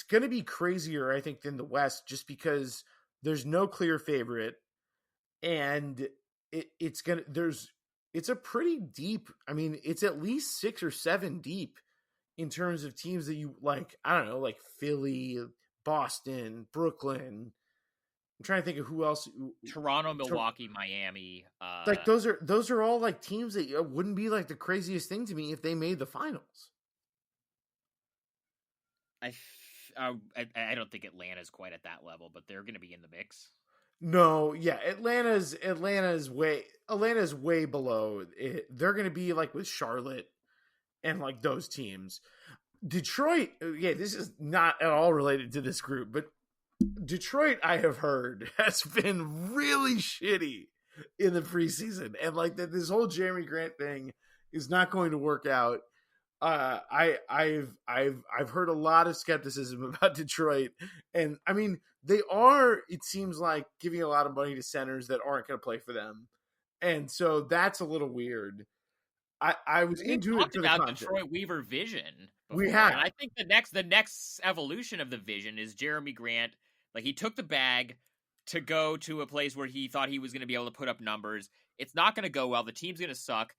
H: going to be crazier, I think, than the West, just because there's no clear favorite, and it's a pretty deep. I mean, it's at least 6 or 7 deep in terms of teams that you like. I don't know, like Philly, Boston, Brooklyn. I'm trying to think of who else.
G: Toronto, Milwaukee, Miami.
H: Like those are all like teams that wouldn't be like the craziest thing to me if they made the finals.
G: I don't think Atlanta's quite at that level, but they're going to be in the mix.
H: No, yeah, Atlanta's way below it. They're going to be like with Charlotte and like those teams. Detroit, yeah, this is not at all related to this group, but Detroit, I have heard, has been really shitty in the preseason, and like that this whole Jeremy Grant thing is not going to work out. I've heard a lot of skepticism about Detroit, and I mean they are. It seems like giving a lot of money to centers that aren't going to play for them, and so that's a little weird. I was into it for the content.
G: Detroit Weaver vision. Before,
H: we have.
G: And I think the next evolution of the vision is Jeremy Grant. Like, he took the bag to go to a place where he thought he was going to be able to put up numbers. It's not going to go well. The team's going to suck.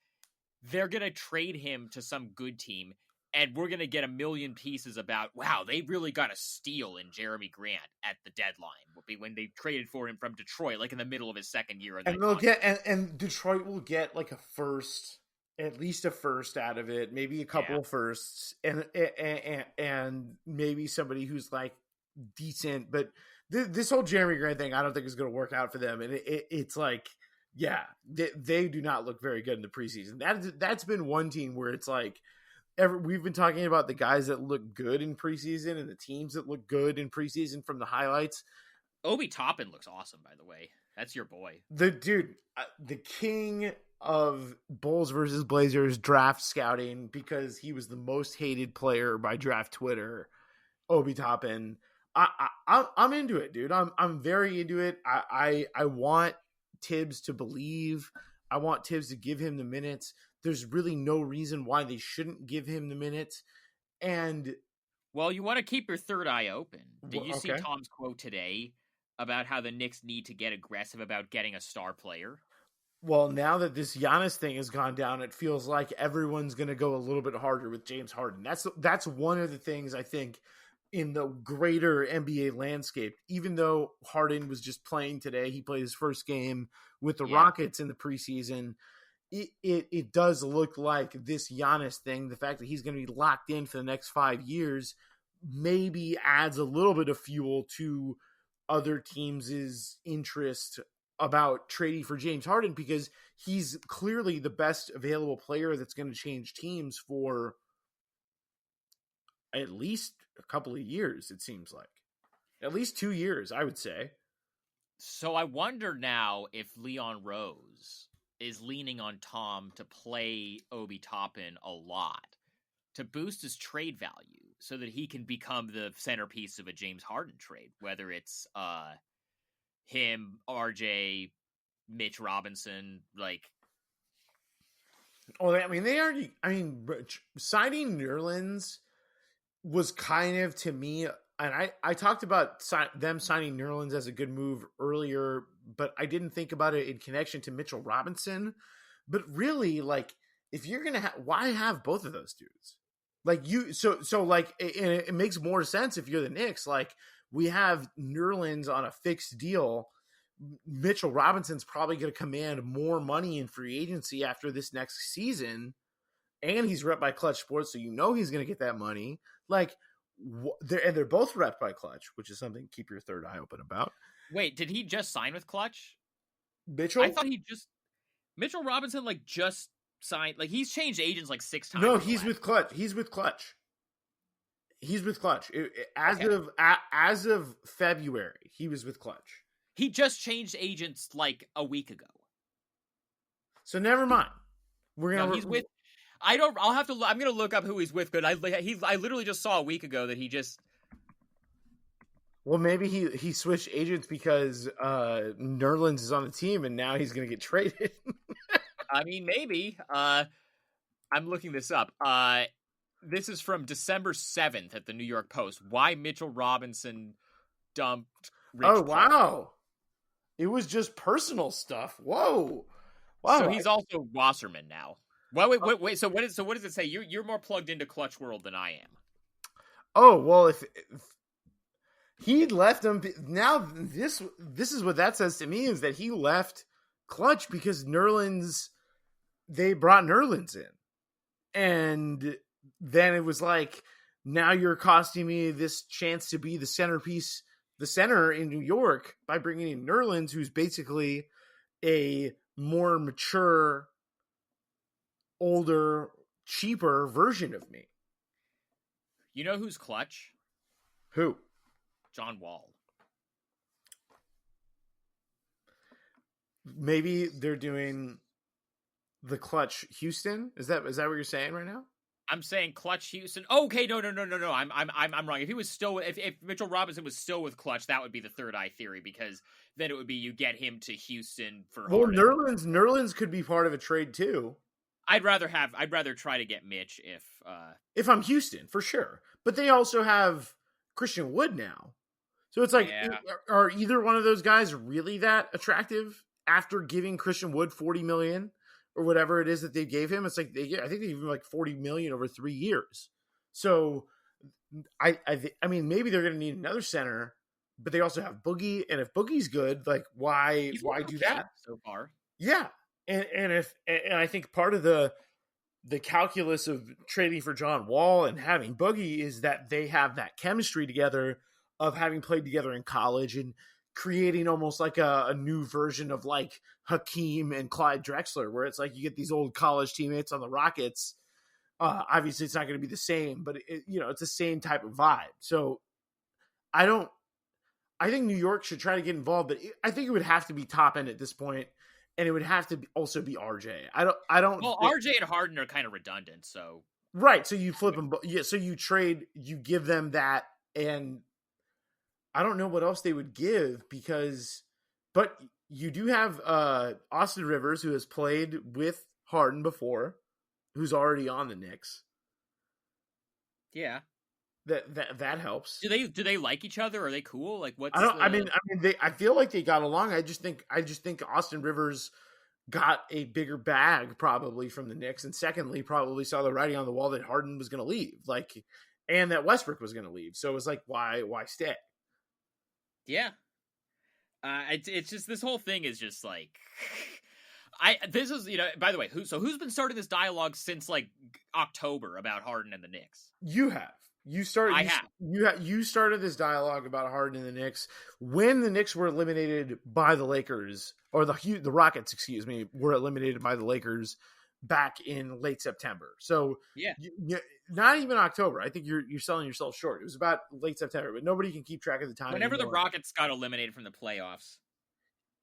G: They're going to trade him to some good team, and we're going to get a million pieces about, wow, they really got a steal in Jeremy Grant at the deadline when they traded for him from Detroit, like in the middle of his second year.
H: And they'll get, and Detroit will get like a first, at least a first out of it, maybe a couple of firsts, and maybe somebody who's like decent. But this whole Jeremy Grant thing, I don't think is going to work out for them. And it's like, yeah, they do not look very good in the preseason. That's been one team where it's like, we've been talking about the guys that look good in preseason and the teams that look good in preseason from the highlights.
G: Obi Toppin looks awesome, by the way. That's your boy.
H: The king of Bulls versus Blazers draft scouting, because he was the most hated player by draft Twitter. Obi Toppin. I'm into it, dude. I'm very into it. I want Tibbs to believe. I want Tibbs to give him the minutes. There's really no reason why they shouldn't give him the minutes. And
G: Well, you want to keep your third eye open. Did you see
H: Okay.
G: Tom's quote today about how the Knicks need to get aggressive about getting a star player?
H: Well, now that this Giannis thing has gone down, it feels like everyone's going to go a little bit harder with James Harden. That's one of the things I think in the greater NBA landscape. Even though Harden was just playing today, he played his first game with the Rockets in the preseason. It does look like this Giannis thing, the fact that he's going to be locked in for the next 5 years, maybe adds a little bit of fuel to other teams' interest about trading for James Harden, because he's clearly the best available player that's going to change teams for at least a couple of years, it seems like. At least 2 years, I would say.
G: So I wonder now if Leon Rose is leaning on Tom to play Obi Toppin a lot to boost his trade value so that he can become the centerpiece of a James Harden trade, whether it's him, RJ, Mitch Robinson, like.
H: Oh, I mean, signing Nerlens was kind of, to me, and I talked about them signing Nerlens as a good move earlier, but I didn't think about it in connection to Mitchell Robinson. But really, like, if you're gonna why have both of those dudes? Like, it makes more sense if you're the Knicks. Like, we have Nerlens on a fixed deal. Mitchell Robinson's probably going to command more money in free agency after this next season, and he's rep by Clutch Sports, so he's going to get that money. Like, they're both rep by Clutch, which is something to keep your third eye open about.
G: Wait, did he just sign with Clutch?
H: Mitchell?
G: I thought Mitchell Robinson just signed. Like, he's changed agents 6 times.
H: No, he's with Clutch. He's with Clutch. As of February, he was with Clutch.
G: He just changed agents a week ago.
H: So never mind.
G: He's with. I'm gonna look up who he's with, but I literally just saw a week ago that he just.
H: Well, maybe he switched agents because Nerlens is on the team and now he's gonna get traded.
G: I mean, maybe. I'm looking this up. This is from December 7th at the New York Post. Why Mitchell Robinson dumped Rich Paul.
H: Wow. It was just personal stuff. Whoa. Wow.
G: So he's also Wasserman now. Wait. So what does it say? You're more plugged into Clutch World than I am.
H: Oh, well, if he left him now, this is what that says to me, is that he left Clutch because they brought Nerlens in. And then it was like, now you're costing me this chance to be the center in New York by bringing in Nerlens, who's basically a more mature, older, cheaper version of me.
G: You know who's Clutch?
H: Who?
G: John Wall.
H: Maybe they're doing the Clutch Houston. Is that what you're saying right now?
G: I'm saying Clutch Houston. Okay, no. I'm wrong. If he was still, if Mitchell Robinson was still with Clutch, that would be the third eye theory, because then it would be you get him to Houston for.
H: Well,
G: Harden.
H: Nerlens could be part of a trade too.
G: I'd rather try to get Mitch
H: if I'm Houston, for sure. But they also have Christian Wood now, so it's like, are either one of those guys really that attractive after giving Christian Wood $40 million? Or whatever it is that they gave him? It's like I think they gave him $40 million over 3 years. So I mean, maybe they're going to need another center, but they also have Boogie, and if Boogie's good, why do that
G: so far?
H: Yeah, and I think part of the calculus of trading for John Wall and having Boogie is that they have that chemistry together of having played together in college and creating almost like a new version of Hakeem and Clyde Drexler, where it's like you get these old college teammates on the Rockets. Obviously, it's not going to be the same, but it's the same type of vibe. So I think New York should try to get involved, but I think it would have to be top end at this point, and it would have to also be RJ. I don't.
G: Well, RJ and Harden are kind of redundant, so
H: right. So you flip them. Yeah. So you trade. You give them that, and I don't know what else they would give, but you do have Austin Rivers, who has played with Harden before, who's already on the Knicks.
G: Yeah.
H: that helps.
G: Do they like each other? Are they cool? Like what's
H: I feel like they got along. I just think Austin Rivers got a bigger bag probably from the Knicks, and secondly, probably saw the writing on the wall that Harden was going to leave, like, and that Westbrook was going to leave. So it was like, why stay?
G: Yeah. It's just, this whole thing is just like, this is, by the way, who's been starting this dialogue since like October about Harden and the Knicks?
H: You have. You started this dialogue about Harden and the Knicks when the Knicks were eliminated by the Lakers, or the Rockets, excuse me, were eliminated by the Lakers back in late September. So
G: yeah,
H: not even October. I think you're selling yourself short. It was about late September, but nobody can keep track of the time.
G: Whenever
H: anymore.
G: The Rockets got eliminated from the playoffs.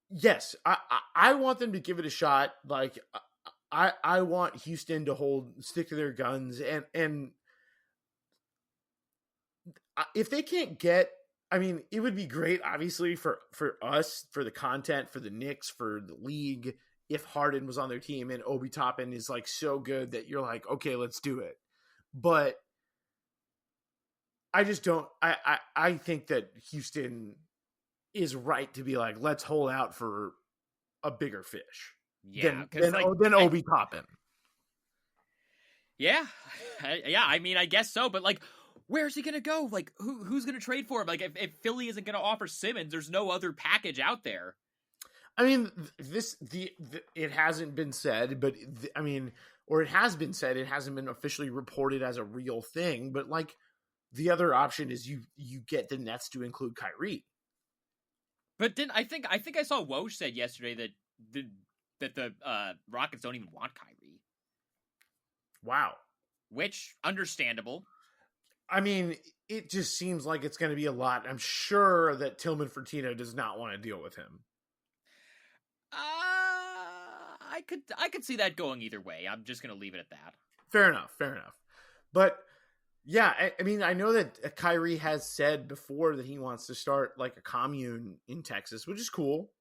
H: Yes, I want them to give it a shot. Like I want Houston to stick to their guns, and if they can't get, I mean, it would be great, obviously, for us, for the content, for the Knicks, for the league, if Harden was on their team and Obi Toppin is like so good that you're like, okay, let's do it. But I just don't. I think that Houston is right to be like, let's hold out for a bigger fish.
G: Yeah,
H: than Obi Toppin.
G: Yeah, I mean, I guess so, but like, where's he gonna go? Like, who's gonna trade for him? Like, if Philly isn't gonna offer Simmons, there's no other package out there.
H: I mean, it hasn't been said, but or it has been said. It hasn't been officially reported as a real thing. But like, the other option is you get the Nets to include Kyrie.
G: But I think I saw Woj said yesterday that the Rockets don't even want Kyrie.
H: Wow,
G: which understandable.
H: I mean, it just seems like it's going to be a lot. I'm sure that Tillman Fertitta does not want to deal with him.
G: I could see that going either way. I'm just going to leave it at that.
H: Fair enough. But yeah, I mean, I know that Kyrie has said before that he wants to start like a commune in Texas, which is cool.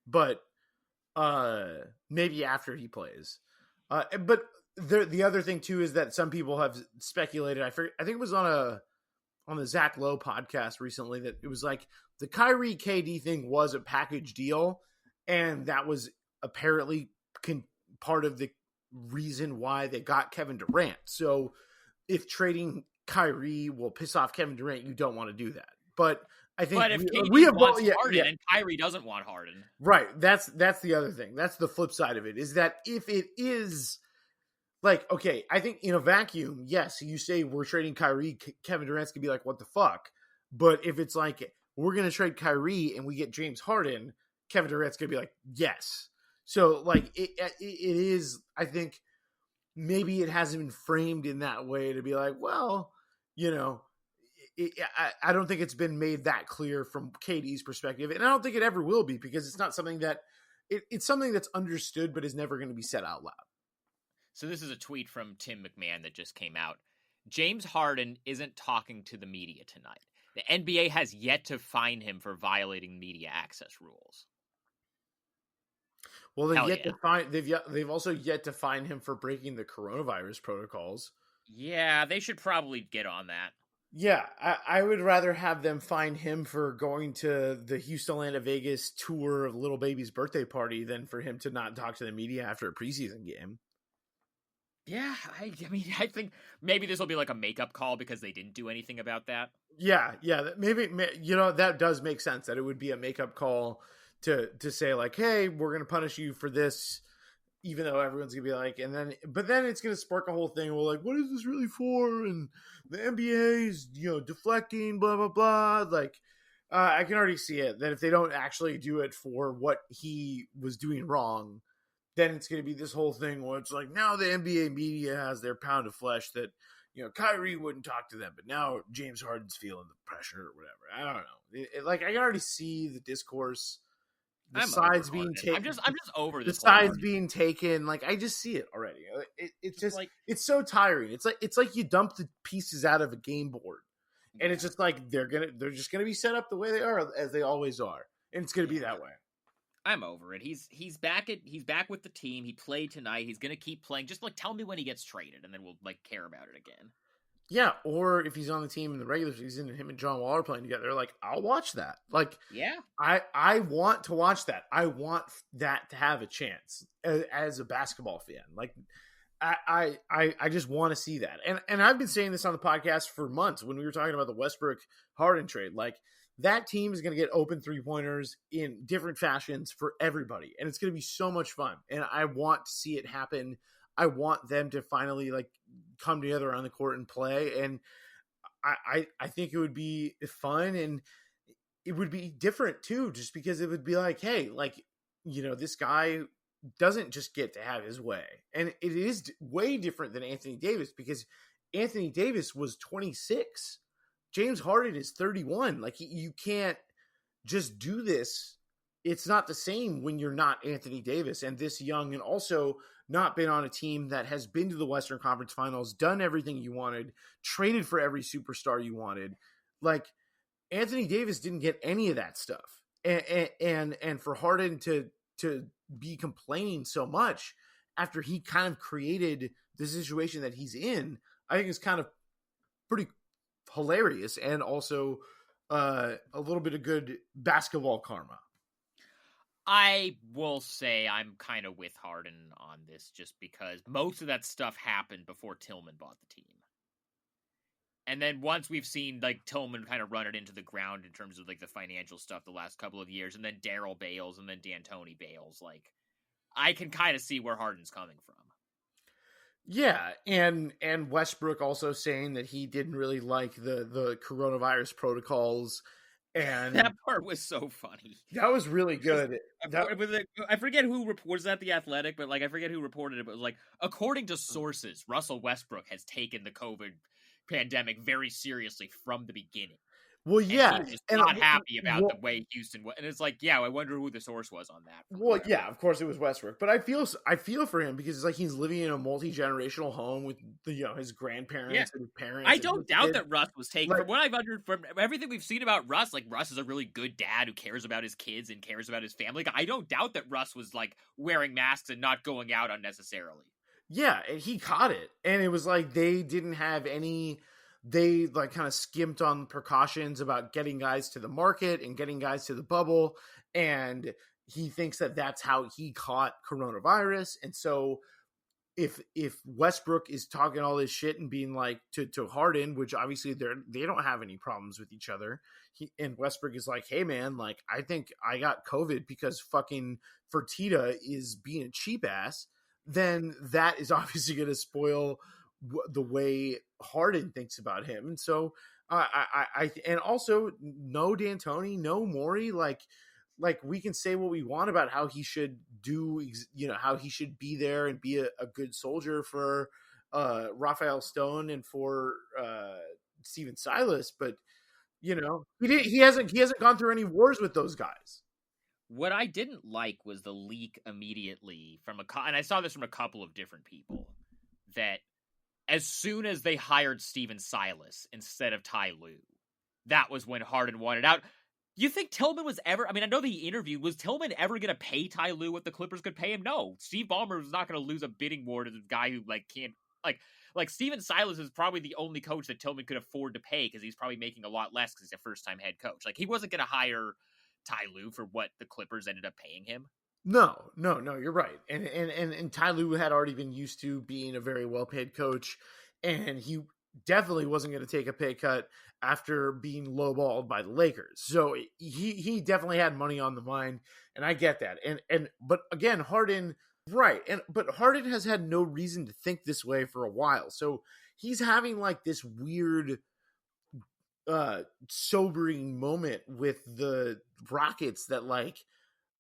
H: But maybe after he plays. But the other thing too is that some people have speculated. I think it was on the Zach Lowe podcast recently that it was like the Kyrie KD thing was a package deal, and that was apparently part of the reason why they got Kevin Durant. So if trading Kyrie will piss off Kevin Durant, you don't want to do that. But I think
G: if we have Harden and Kyrie doesn't want Harden,
H: right? That's the other thing. That's the flip side of it. Is that if it is like, okay, I think in a vacuum, yes, you say we're trading Kyrie, Kevin Durant's gonna be like, what the fuck? But if it's like we're gonna trade Kyrie and we get James Harden, Kevin Durant's gonna be like, yes. So like it is. I think maybe it hasn't been framed in that way to be like, well, I don't think it's been made that clear from KD's perspective, and I don't think it ever will be, because it's not something that it's something that's understood but is never going to be said out loud.
G: So this is a tweet from Tim McMahon that just came out. James Harden isn't talking to the media tonight. The NBA has yet to fine him for violating media access rules.
H: Well, they've also yet to fine him for breaking the coronavirus protocols.
G: Yeah, they should probably get on that.
H: Yeah, I would rather have them fine him for going to the Houston, Atlanta, Vegas tour of Little Baby's birthday party than for him to not talk to the media after a preseason game.
G: Yeah, I mean, I think maybe this will be like a makeup call because they didn't do anything about that.
H: Yeah, maybe, that does make sense, that it would be a makeup call to say like, hey, we're going to punish you for this, even though everyone's going to be like, but then it's going to spark a whole thing. Well, like, what is this really for? And the NBA is, deflecting, blah, blah, blah. Like, I can already see it, that if they don't actually do it for what he was doing wrong, then it's going to be this whole thing where it's like, now the NBA media has their pound of flesh that, Kyrie wouldn't talk to them, but now James Harden's feeling the pressure or whatever. I don't know. I can already see the discourse, the sides being taken. I'm
G: just over this.
H: The sides being taken. Like, I just see it already. It's just like, it's so tiring. It's like you dump the pieces out of a game board, and it's just like they're just gonna be set up the way they are, as they always are, and it's gonna be that way.
G: I'm over it. He's back with the team. He played tonight. He's gonna keep playing. Just like tell me when he gets traded, and then we'll like care about it again.
H: Yeah, or if he's on the team in the regular season and him and John Wall are playing together, like, I'll watch that. Like,
G: Yeah.
H: I want to watch that. I want that to have a chance as a basketball fan. Like, I just want to see that. And I've been saying this on the podcast for months when we were talking about the Westbrook Harden trade. Like, that team is going to get open 3-pointers in different fashions for everybody. And it's going to be so much fun. And I want to see it happen. I want them to finally, like, come together on the court and play. And I think it would be fun, and it would be different too, just because it would be like, hey, like, you know, this guy doesn't just get to have his way. And it is way different than Anthony Davis, because Anthony Davis was 26. James Harden is 31. Like, you can't just do this. It's not the same when you're not Anthony Davis and this young, and also not been on a team that has been to the Western Conference Finals, done everything you wanted, traded for every superstar you wanted. Like, Anthony Davis didn't get any of that stuff. And for Harden to be complaining so much after he kind of created the situation that he's in, I think is kind of pretty hilarious, and also a little bit of good basketball karma.
G: I will say I'm kind of with Harden on this, just because most of that stuff happened before Tillman bought the team. And then once we've seen, like, Tillman kind of run it into the ground in terms of, like, the financial stuff the last couple of years, and then Daryl bails, and then D'Antoni bails, like, I can kind of see where Harden's coming from.
H: Yeah, and Westbrook also saying that he didn't really like the coronavirus protocols. And
G: that part was so funny.
H: That was really good.
G: I forget who reports that, The Athletic, but, like, I forget who reported it, but it was like, according to sources, Russell Westbrook has taken the COVID pandemic very seriously from the beginning.
H: Well, yeah,
G: and he's just not happy about the way Houston was. And it's like, yeah, I wonder who the source was on that.
H: Well, yeah, of course it was Westbrook, but I feel for him, because it's like he's living in a multi-generational home with his grandparents and his parents.
G: I don't doubt that Russ was taken, from what I've understood, from everything we've seen about Russ. Like, Russ is a really good dad who cares about his kids and cares about his family. Like, I don't doubt that Russ was, like, wearing masks and not going out unnecessarily.
H: Yeah, and he caught it, and it was like they didn't have any. They, like, kind of skimped on precautions about getting guys to the market and getting guys to the bubble. And he thinks that that's how he caught coronavirus. And so if Westbrook is talking all this shit and being like to Harden, which obviously they don't have any problems with each other. And Westbrook is like, hey man, like, I think I got COVID because fucking Fertitta is being a cheap ass. Then that is obviously going to spoil the way Harden thinks about him. And so and also no D'Antoni, no Morey, like we can say what we want about how he should do, how he should be there and be a good soldier for Raphael Stone and for Stephen Silas, but he hasn't gone through any wars with those guys.
G: What I didn't like was the leak immediately and I saw this from a couple of different people, that as soon as they hired Stephen Silas instead of Ty Lue, that was when Harden wanted out. You think Tillman was ever... I mean, I know the interview. Was Tillman ever going to pay Ty Lue what the Clippers could pay him? No. Steve Ballmer was not going to lose a bidding war to the guy who, like, can't... Like Stephen Silas is probably the only coach that Tillman could afford to pay, because he's probably making a lot less because he's a first-time head coach. Like, he wasn't going to hire Ty Lue for what the Clippers ended up paying him.
H: No, you're right. And Ty Lue had already been used to being a very well-paid coach, and he definitely wasn't going to take a pay cut after being lowballed by the Lakers. So he definitely had money on the mind, and I get that. But again, Harden, right. But Harden has had no reason to think this way for a while. So he's having, like, this weird sobering moment with the Rockets that, like,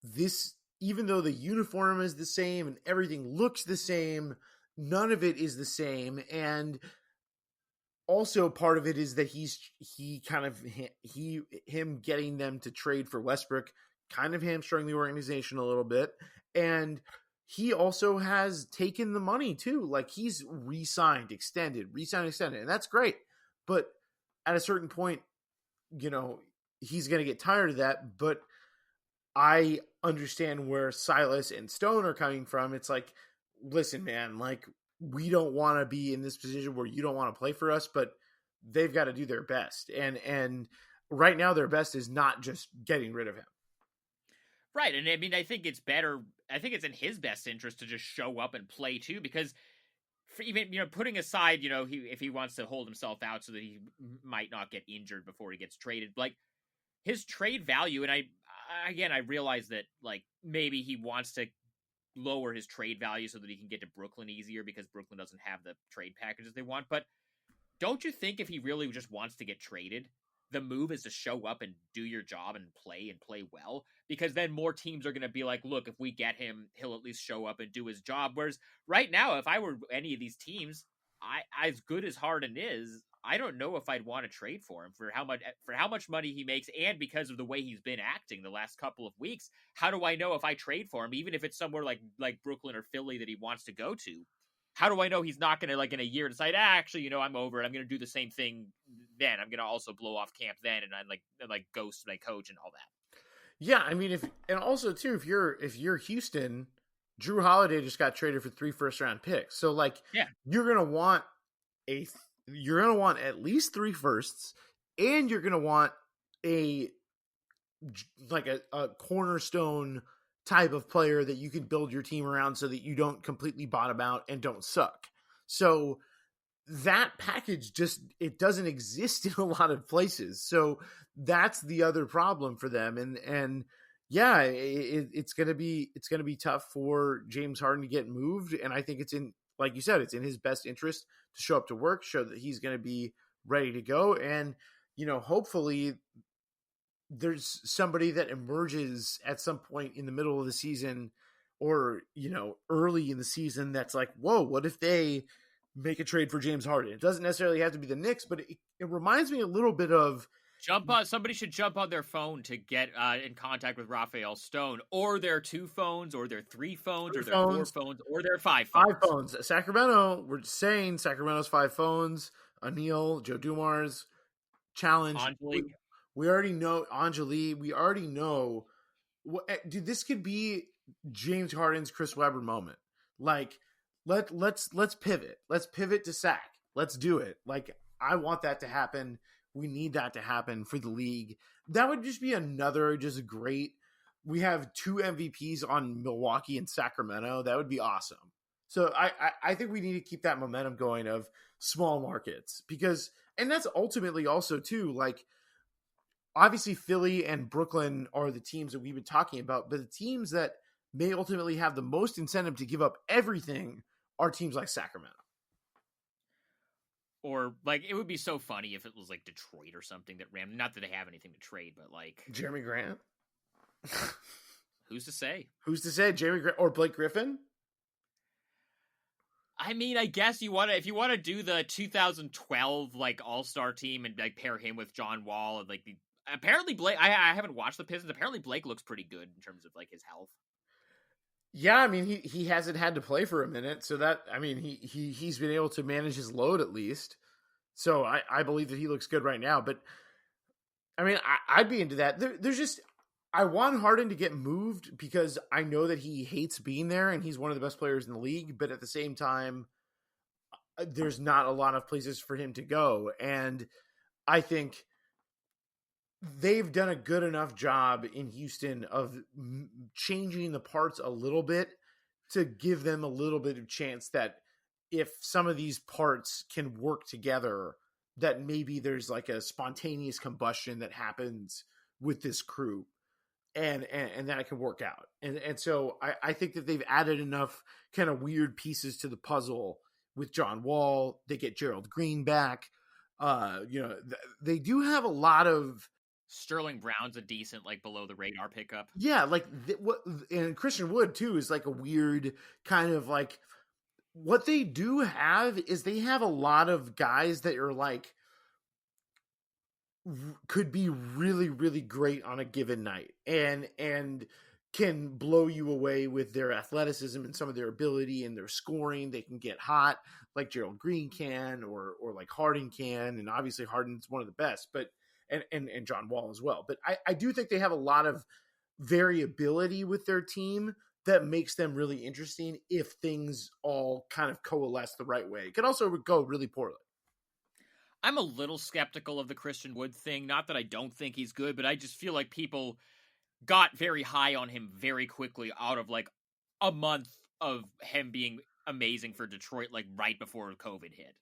H: this, even though the uniform is the same and everything looks the same, none of it is the same. And also part of it is that him getting them to trade for Westbrook kind of hamstrung the organization a little bit. And he also has taken the money too. Like, he's re-signed, extended. And that's great. But at a certain point, he's going to get tired of that. But I understand where Silas and Stone are coming from. It's like, listen, man, like, we don't want to be in this position where you don't want to play for us, but they've got to do their best. And right now their best is not just getting rid of him.
G: Right. And I mean, I think it's in his best interest to just show up and play too, because for even, putting aside, if he wants to hold himself out so that he might not get injured before he gets traded, like his trade value. And I realize that like maybe he wants to lower his trade value so that he can get to Brooklyn easier because Brooklyn doesn't have the trade packages they want. But don't you think if he really just wants to get traded, the move is to show up and do your job and play well, because then more teams are going to be like, look, if we get him, he'll at least show up and do his job. Whereas right now, if I were any of these teams, as good as Harden is, I don't know if I'd want to trade for him for how much money he makes. And because of the way he's been acting the last couple of weeks, how do I know if I trade for him, even if it's somewhere like Brooklyn or Philly that he wants to go to? How do I know he's not going to, like, in a year decide, actually, I'm over it. I'm going to do the same thing then. I'm going to also blow off camp then, and I ghost my coach and all that.
H: Yeah, I mean, and also too, if you're Houston, Drew Holiday just got traded for 3 first-round picks. So you're going to want at least 3 firsts, and you're going to want a cornerstone type of player that you can build your team around so that you don't completely bottom out and don't suck. So that package it doesn't exist in a lot of places. So that's the other problem for them. And yeah, it's going to be tough for James Harden to get moved. And I think it's like you said, it's in his best interest to show up to work, show that he's going to be ready to go. And, hopefully there's somebody that emerges at some point in the middle of the season or, early in the season that's like, whoa, what if they make a trade for James Harden? It doesn't necessarily have to be the Knicks, but it reminds me a little bit of
G: somebody should jump on their phone to get in contact with Raphael Stone, or their 2 phones, or their 3 phones, or their 4 phones, or their 5 phones.
H: 5 phones. Sacramento, we're saying Sacramento's 5 phones. Anil, Joe Dumars, challenge.
G: Angelique.
H: We already know Angelique. We already know. Dude, this could be James Harden's Chris Webber moment. Like, let's pivot. Let's pivot to Sac. Let's do it. Like, I want that to happen. We need that to happen for the league. That would just be another just great. We have 2 MVPs on Milwaukee and Sacramento. That would be awesome. So I think we need to keep that momentum going of small markets, because, and that's ultimately also too, like, obviously Philly and Brooklyn are the teams that we've been talking about, but the teams that may ultimately have the most incentive to give up everything are teams like Sacramento.
G: Or, like, it would be so funny if it was, like, Detroit or something that ran. Not that they have anything to trade, but, like...
H: Jeremy Grant?
G: Who's to say?
H: Who's to say? Jeremy Grant or Blake Griffin?
G: I mean, I guess if you want to do the 2012, like, All-Star team and, like, pair him with John Wall and, like, apparently Blake... I haven't watched the Pistons. Apparently Blake looks pretty good in terms of, like, his health.
H: Yeah, I mean, he hasn't had to play for a minute, so that, I mean, he's been able to manage his load at least. So I believe that he looks good right now. But I mean, I'd be into that. There's just, I want Harden to get moved because I know that he hates being there and he's one of the best players in the league. But at the same time, there's not a lot of places for him to go, and I think they've done a good enough job in Houston of changing the parts a little bit to give them a little bit of chance that if some of these parts can work together, that maybe there's like a spontaneous combustion that happens with this crew and that it can work out. And so I think that they've added enough kind of weird pieces to the puzzle with John Wall. They get Gerald Green back. They do have a lot of,
G: Sterling Brown's a decent, like, below the radar pickup.
H: Yeah, like and Christian Wood too is like a weird kind of like, what they do have is they have a lot of guys that are like could be really, really great on a given night and can blow you away with their athleticism and some of their ability and their scoring. They can get hot like Gerald Green can or like Harden can, and obviously Harden's one of the best, but and John Wall as well. But I do think they have a lot of variability with their team that makes them really interesting if things all kind of coalesce the right way. It could also go really poorly.
G: I'm a little skeptical of the Christian Wood thing. Not that I don't think he's good, but I just feel like people got very high on him very quickly out of like a month of him being amazing for Detroit, like right before COVID hit.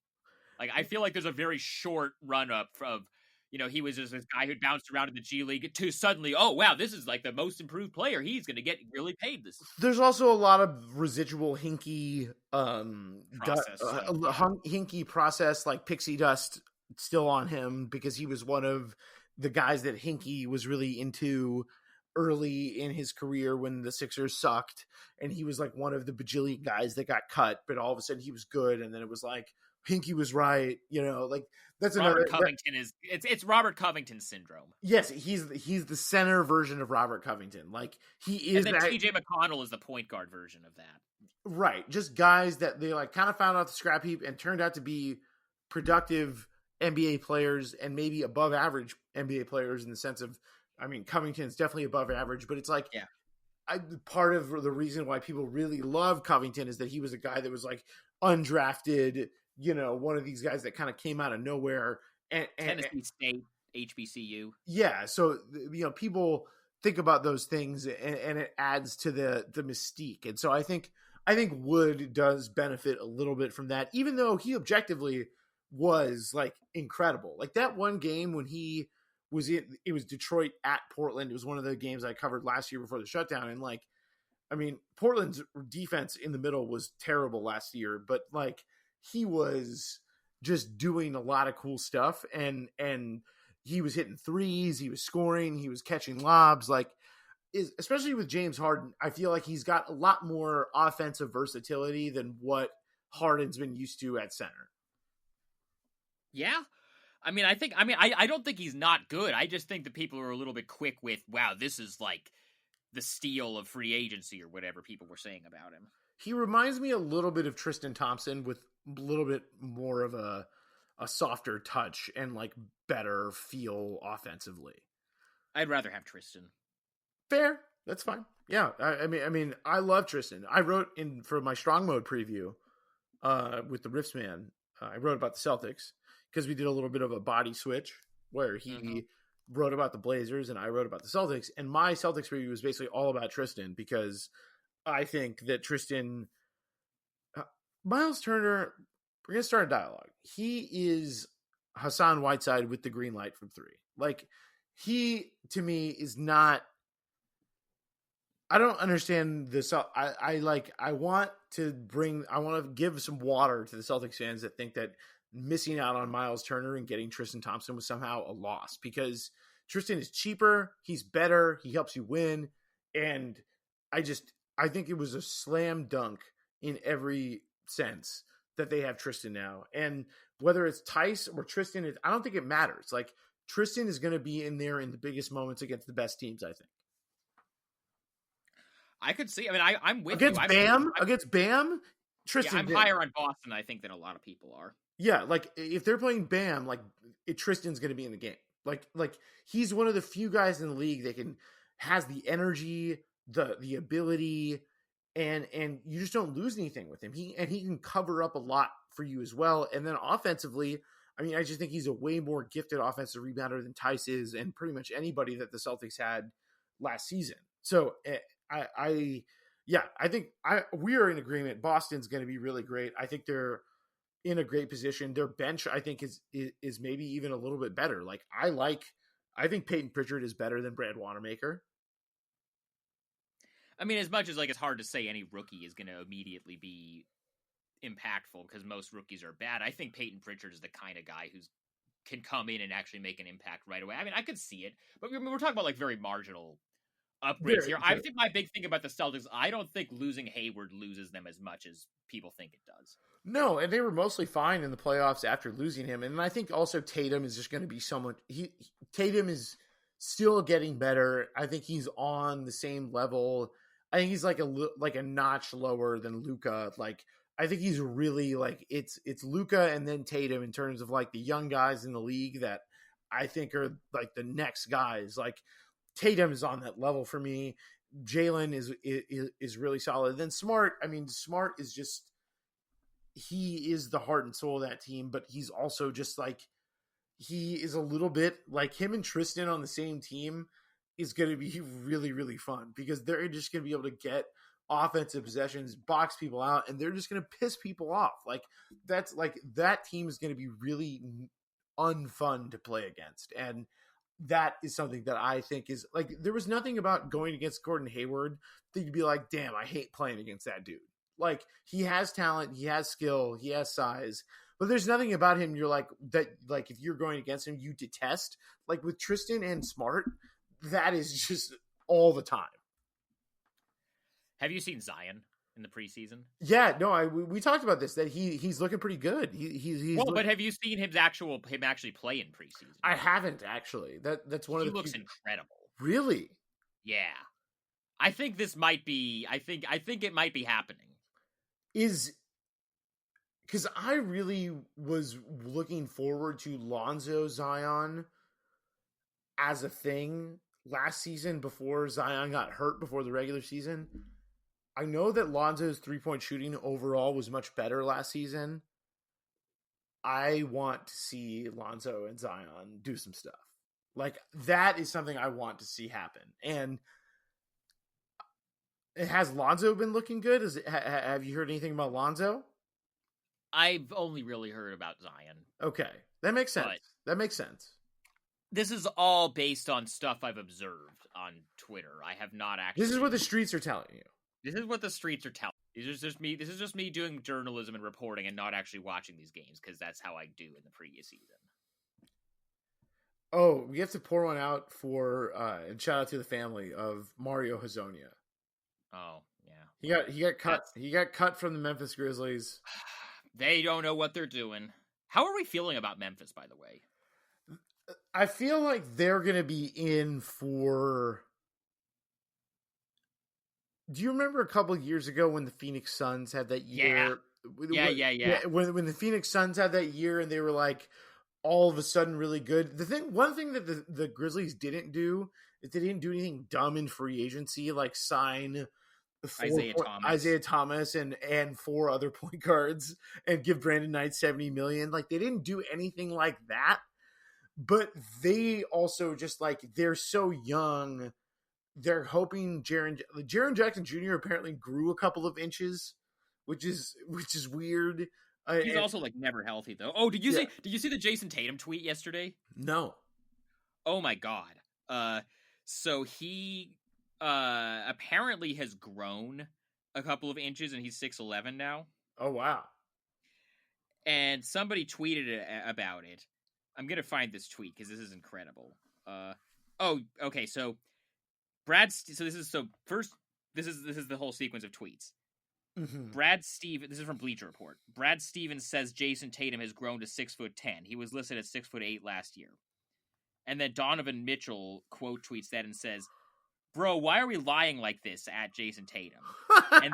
G: Like, I feel like there's a very short run up of, he was just this guy who bounced around in the G League to suddenly, oh, wow, this is like the most improved player. He's going to get really paid this.
H: There's also a lot of residual Hinkie
G: Process.
H: Hinkie process, like pixie dust still on him, because he was one of the guys that Hinkie was really into early in his career when the Sixers sucked, and he was like one of the bajillion guys that got cut, but all of a sudden he was good, and then it was like Hinkie was right, like that's
G: Robert Covington it's Robert Covington syndrome.
H: Yes, he's the center version of Robert Covington. Like he is.
G: And then TJ McConnell is the point guard version of that.
H: Right, just guys that they like kind of found out the scrap heap and turned out to be productive NBA players and maybe above average NBA players in the sense of, I mean, Covington's definitely above average, but it's like, part of the reason why people really love Covington is that he was a guy that was like undrafted, one of these guys that kind of came out of nowhere. And
G: Tennessee State, HBCU.
H: Yeah, so people think about those things, and it adds to the mystique. And so I think Wood does benefit a little bit from that, even though he objectively was like incredible. Like that one game when he was it was Detroit at Portland. It was one of the games I covered last year before the shutdown. And like, I mean, Portland's defense in the middle was terrible last year, but like he was just doing a lot of cool stuff, and he was hitting threes, he was scoring, he was catching lobs. Like, especially with James Harden, I feel like he's got a lot more offensive versatility than what Harden's been used to at center.
G: Yeah. I don't think he's not good. I just think that people are a little bit quick with, wow, this is like the steal of free agency or whatever people were saying about him.
H: He reminds me a little bit of Tristan Thompson with a little bit more of a softer touch and like better feel offensively.
G: I'd rather have Tristan.
H: Fair. That's fine. Yeah. I mean, I love Tristan. I wrote for my strong mode preview with the Riffs man. I wrote about the Celtics because we did a little bit of a body switch where he wrote about the Blazers and I wrote about the Celtics. And my Celtics preview was basically all about Tristan because I think that Tristan, Myles Turner, we're going to start a dialogue. He is Hassan Whiteside with the green light from three. Like, he, to me, is not, I don't understand this. I want to give some water to the Celtics fans that think that missing out on Myles Turner and getting Tristan Thompson was somehow a loss, because Tristan is cheaper. He's better. He helps you win. And I think it was a slam dunk in every sense that they have Tristan now. And whether it's Tice or Tristan, I don't think it matters. Like, Tristan is going to be in there in the biggest moments against the best teams, I think.
G: I could see. I mean, I'm with
H: against
G: you.
H: Against Bam, Tristan.
G: Yeah, I'm higher on Boston, I think, than a lot of people are.
H: Yeah, like if they're playing Bam, like Tristan's going to be in the game. Like he's one of the few guys in the league that has the energy, the ability, and you just don't lose anything with him. He can cover up a lot for you as well. And then offensively, I mean, I just think he's a way more gifted offensive rebounder than Tice is, and pretty much anybody that the Celtics had last season. So I think we are in agreement. Boston's going to be really great. I think they're in a great position. Their bench, I think, is maybe even a little bit better. Like, I think Peyton Pritchard is better than Brad Wanamaker.
G: I mean, as much as like it's hard to say any rookie is going to immediately be impactful because most rookies are bad, I think Peyton Pritchard is the kind of guy who can come in and actually make an impact right away. I mean, I could see it, but we're talking about like very marginal upgrades here. I think my big thing about the Celtics, I don't think losing Hayward loses them as much as people think it does.
H: No, and they were mostly fine in the playoffs after losing him. And I think also Tatum is just going to be someone. Tatum is still getting better. I think he's on the same level. I think he's like a notch lower than Luka. Like, I think he's really like it's Luka and then Tatum in terms of like the young guys in the league that I think are like the next guys. Like, Tatum is on that level for me. Jalen is really solid. Then Smart. I mean, Smart is just, he is the heart and soul of that team, but he's also just like he is a little bit like him and Tristan on the same team is going to be really, really fun because they're just going to be able to get offensive possessions, box people out, and they're just going to piss people off. Like that's like that team is going to be really unfun to play against. And that is something that I think is like, there was nothing about going against Gordon Hayward that you'd be like, damn, I hate playing against that dude. Like he has talent, he has skill, he has size, but there's nothing about him you're like that. Like if you're going against him, you detest. Like with Tristan and Smart, that is just all the time.
G: Have you seen Zion in the preseason?
H: Yeah, no, we talked about this, that he's looking pretty good.
G: But have you seen him actually play in preseason?
H: I haven't actually. That's one of the.
G: He looks incredible.
H: Really?
G: Yeah, I think this might be. I think it might be happening.
H: Because I really was looking forward to Lonzo Zion as a thing last season before Zion got hurt before the regular season. I know that Lonzo's 3-point shooting overall was much better last season. I want to see Lonzo and Zion do some stuff. Like, that is something I want to see happen. And has Lonzo been looking good? Have you heard anything about Lonzo?
G: I've only really heard about Zion.
H: Okay. That makes sense. This
G: is all based on stuff I've observed on Twitter. I have not actually...
H: This is what the streets are telling you.
G: This is what the streets are telling. This is just me doing journalism and reporting and not actually watching these games because that's how I do in the previous season.
H: Oh, we have to pour one out for and shout out to the family of Mario Hezonja.
G: Oh, yeah.
H: He got cut. He got cut from the Memphis Grizzlies.
G: They don't know what they're doing. How are we feeling about Memphis, by the way?
H: I feel like they're going to be in for... Do you remember a couple of years ago when the Phoenix Suns had that year?
G: Yeah.
H: When the Phoenix Suns had that year and they were like all of a sudden really good. One thing that the Grizzlies didn't do is they didn't do anything dumb in free agency, like sign Isaiah Thomas and 4 other point guards and give Brandon Knight $70 million. Like they didn't do anything like that, but they also just like, they're so young. They're hoping Jaren Jackson Jr. apparently grew a couple of inches, which is weird.
G: He's also like never healthy though. Oh, did you see the Jayson Tatum tweet yesterday?
H: No.
G: Oh my God. So he apparently has grown a couple of inches and he's 6'11" now.
H: Oh wow.
G: And somebody tweeted about it. I'm gonna find this tweet because this is incredible. Okay, so this is the whole sequence of tweets.
H: Mm-hmm.
G: This is from Bleacher Report. Brad Stevens says Jayson Tatum has grown to 6'10". He was listed at 6'8" last year. And then Donovan Mitchell quote tweets that and says, "Bro, why are we lying like this at Jayson Tatum?" and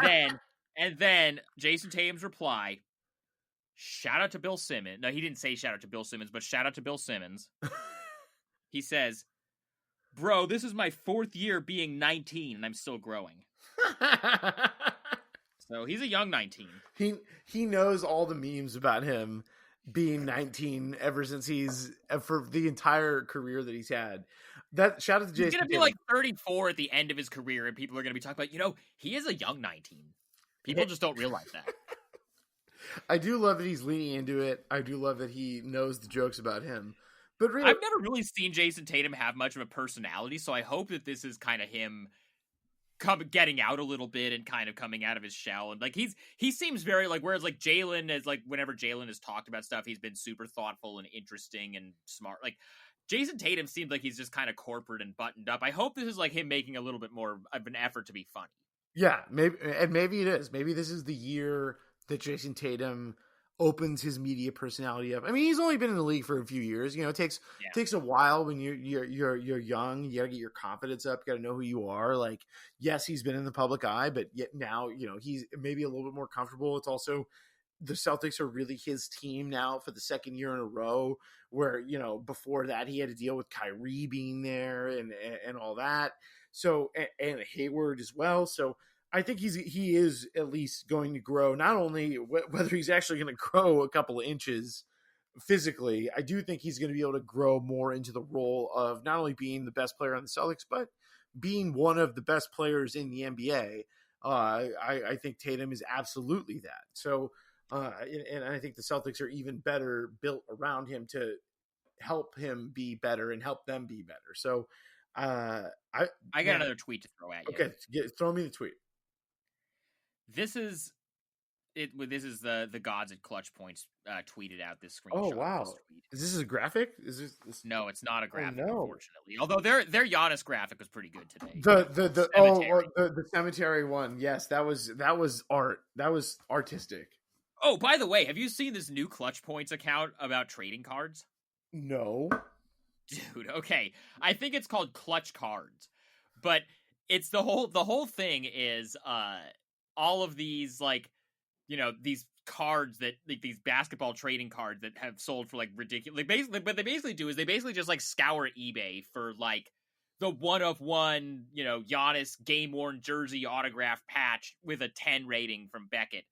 G: then Jayson Tatum's reply, shout out to Bill Simmons. No, he didn't say shout out to Bill Simmons, but shout out to Bill Simmons. He says, "Bro, this is my 4th year being 19 and I'm still growing." So he's a young 19.
H: He knows all the memes about him being 19 ever since for the entire career that he's had. That shout out to Jayson.
G: He's gonna be like 34 at the end of his career, and people are gonna be talking about, he is a young 19. People just don't realize that.
H: I do love that he's leaning into it. I do love that he knows the jokes about him. But really,
G: I've never really seen Jayson Tatum have much of a personality, so I hope that this is kind of him getting out a little bit and kind of coming out of his shell. And like he seems very like, whereas like Jalen is like, whenever Jalen has talked about stuff, he's been super thoughtful and interesting and smart. Like Jayson Tatum seems like he's just kind of corporate and buttoned up. I hope this is like him making a little bit more of an effort to be funny.
H: Yeah, maybe it is. Maybe this is the year that Jayson Tatum opens his media personality up. I mean, he's only been in the league for a few years. It takes a while when you're young. You gotta get your confidence up. You gotta know who you are. Like, yes, he's been in the public eye, but yet now, he's maybe a little bit more comfortable. It's also the Celtics are really his team now for the 2nd year in a row, where, before that he had to deal with Kyrie being there and all that. So, and Hayward as well. So I think he is at least going to grow, not only whether he's actually going to grow a couple of inches physically, I do think he's going to be able to grow more into the role of not only being the best player on the Celtics, but being one of the best players in the NBA. I think Tatum is absolutely that. So, and I think the Celtics are even better built around him to help him be better and help them be better. So, I
G: got another tweet to throw at you.
H: Okay, throw me the tweet.
G: This is it. This is the gods at Clutch Points tweeted out this screenshot.
H: Oh wow!
G: Of this tweet.
H: Is this a graphic? Is this?
G: No, it's not a graphic,
H: no.
G: unfortunately. Although their Giannis graphic was pretty good today.
H: The cemetery one. Yes, that was art. That was artistic.
G: Oh, by the way, have you seen this new Clutch Points account about trading cards?
H: No.
G: Dude, okay. I think it's called Clutch Cards. But it's the whole thing is all of these these cards that these basketball trading cards that have sold for ridiculous. What they basically do is they just scour eBay for the 1-of-1, Giannis game-worn jersey autograph patch with a 10 rating from Beckett,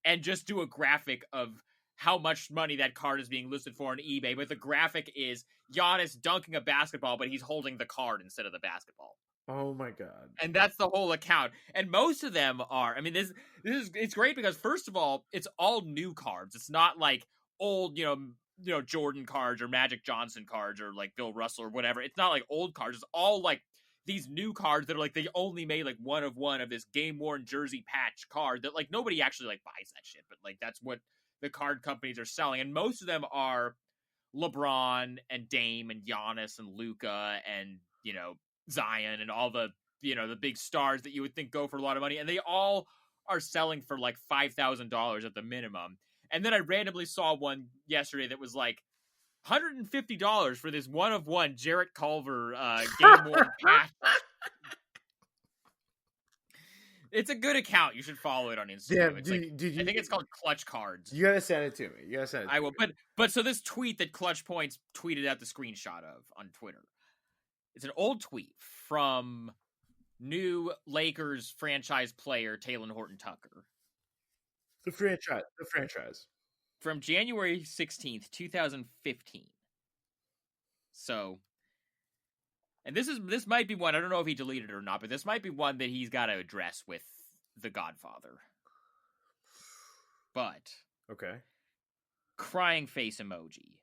G: and just do a graphic of how much money that card is being listed for on eBay. But the graphic is Giannis dunking a basketball, but he's holding the card instead of the basketball.
H: Oh my God. And
G: that's the whole account. And most of them are, it's great because first of all, it's all new cards. It's not old, Jordan cards or Magic Johnson cards or Bill Russell or whatever. It's not old cards. It's all these new cards that are they only made 1-of-1 of this game-worn jersey patch card that nobody actually buys that shit, but that's what the card companies are selling. And most of them are LeBron and Dame and Giannis and Luka and Zion and all the the big stars that you would think go for a lot of money, and they all are selling for $5,000 at the minimum. And then I randomly saw one yesterday that was $150 for this 1-of-1 Jarrett Culver game-worn patch. It's a good account. You should follow it on Instagram. I think it's called Clutch Cards.
H: You gotta send it to me.
G: I will. But so this tweet that Clutch Points tweeted out the screenshot of on Twitter. It's an old tweet from new Lakers franchise player Talen Horton-Tucker.
H: The franchise.
G: From January 16th, 2015. So, and this might be one, I don't know if he deleted it or not, but this might be one that he's got to address with the Godfather. But.
H: Okay.
G: Crying face emoji.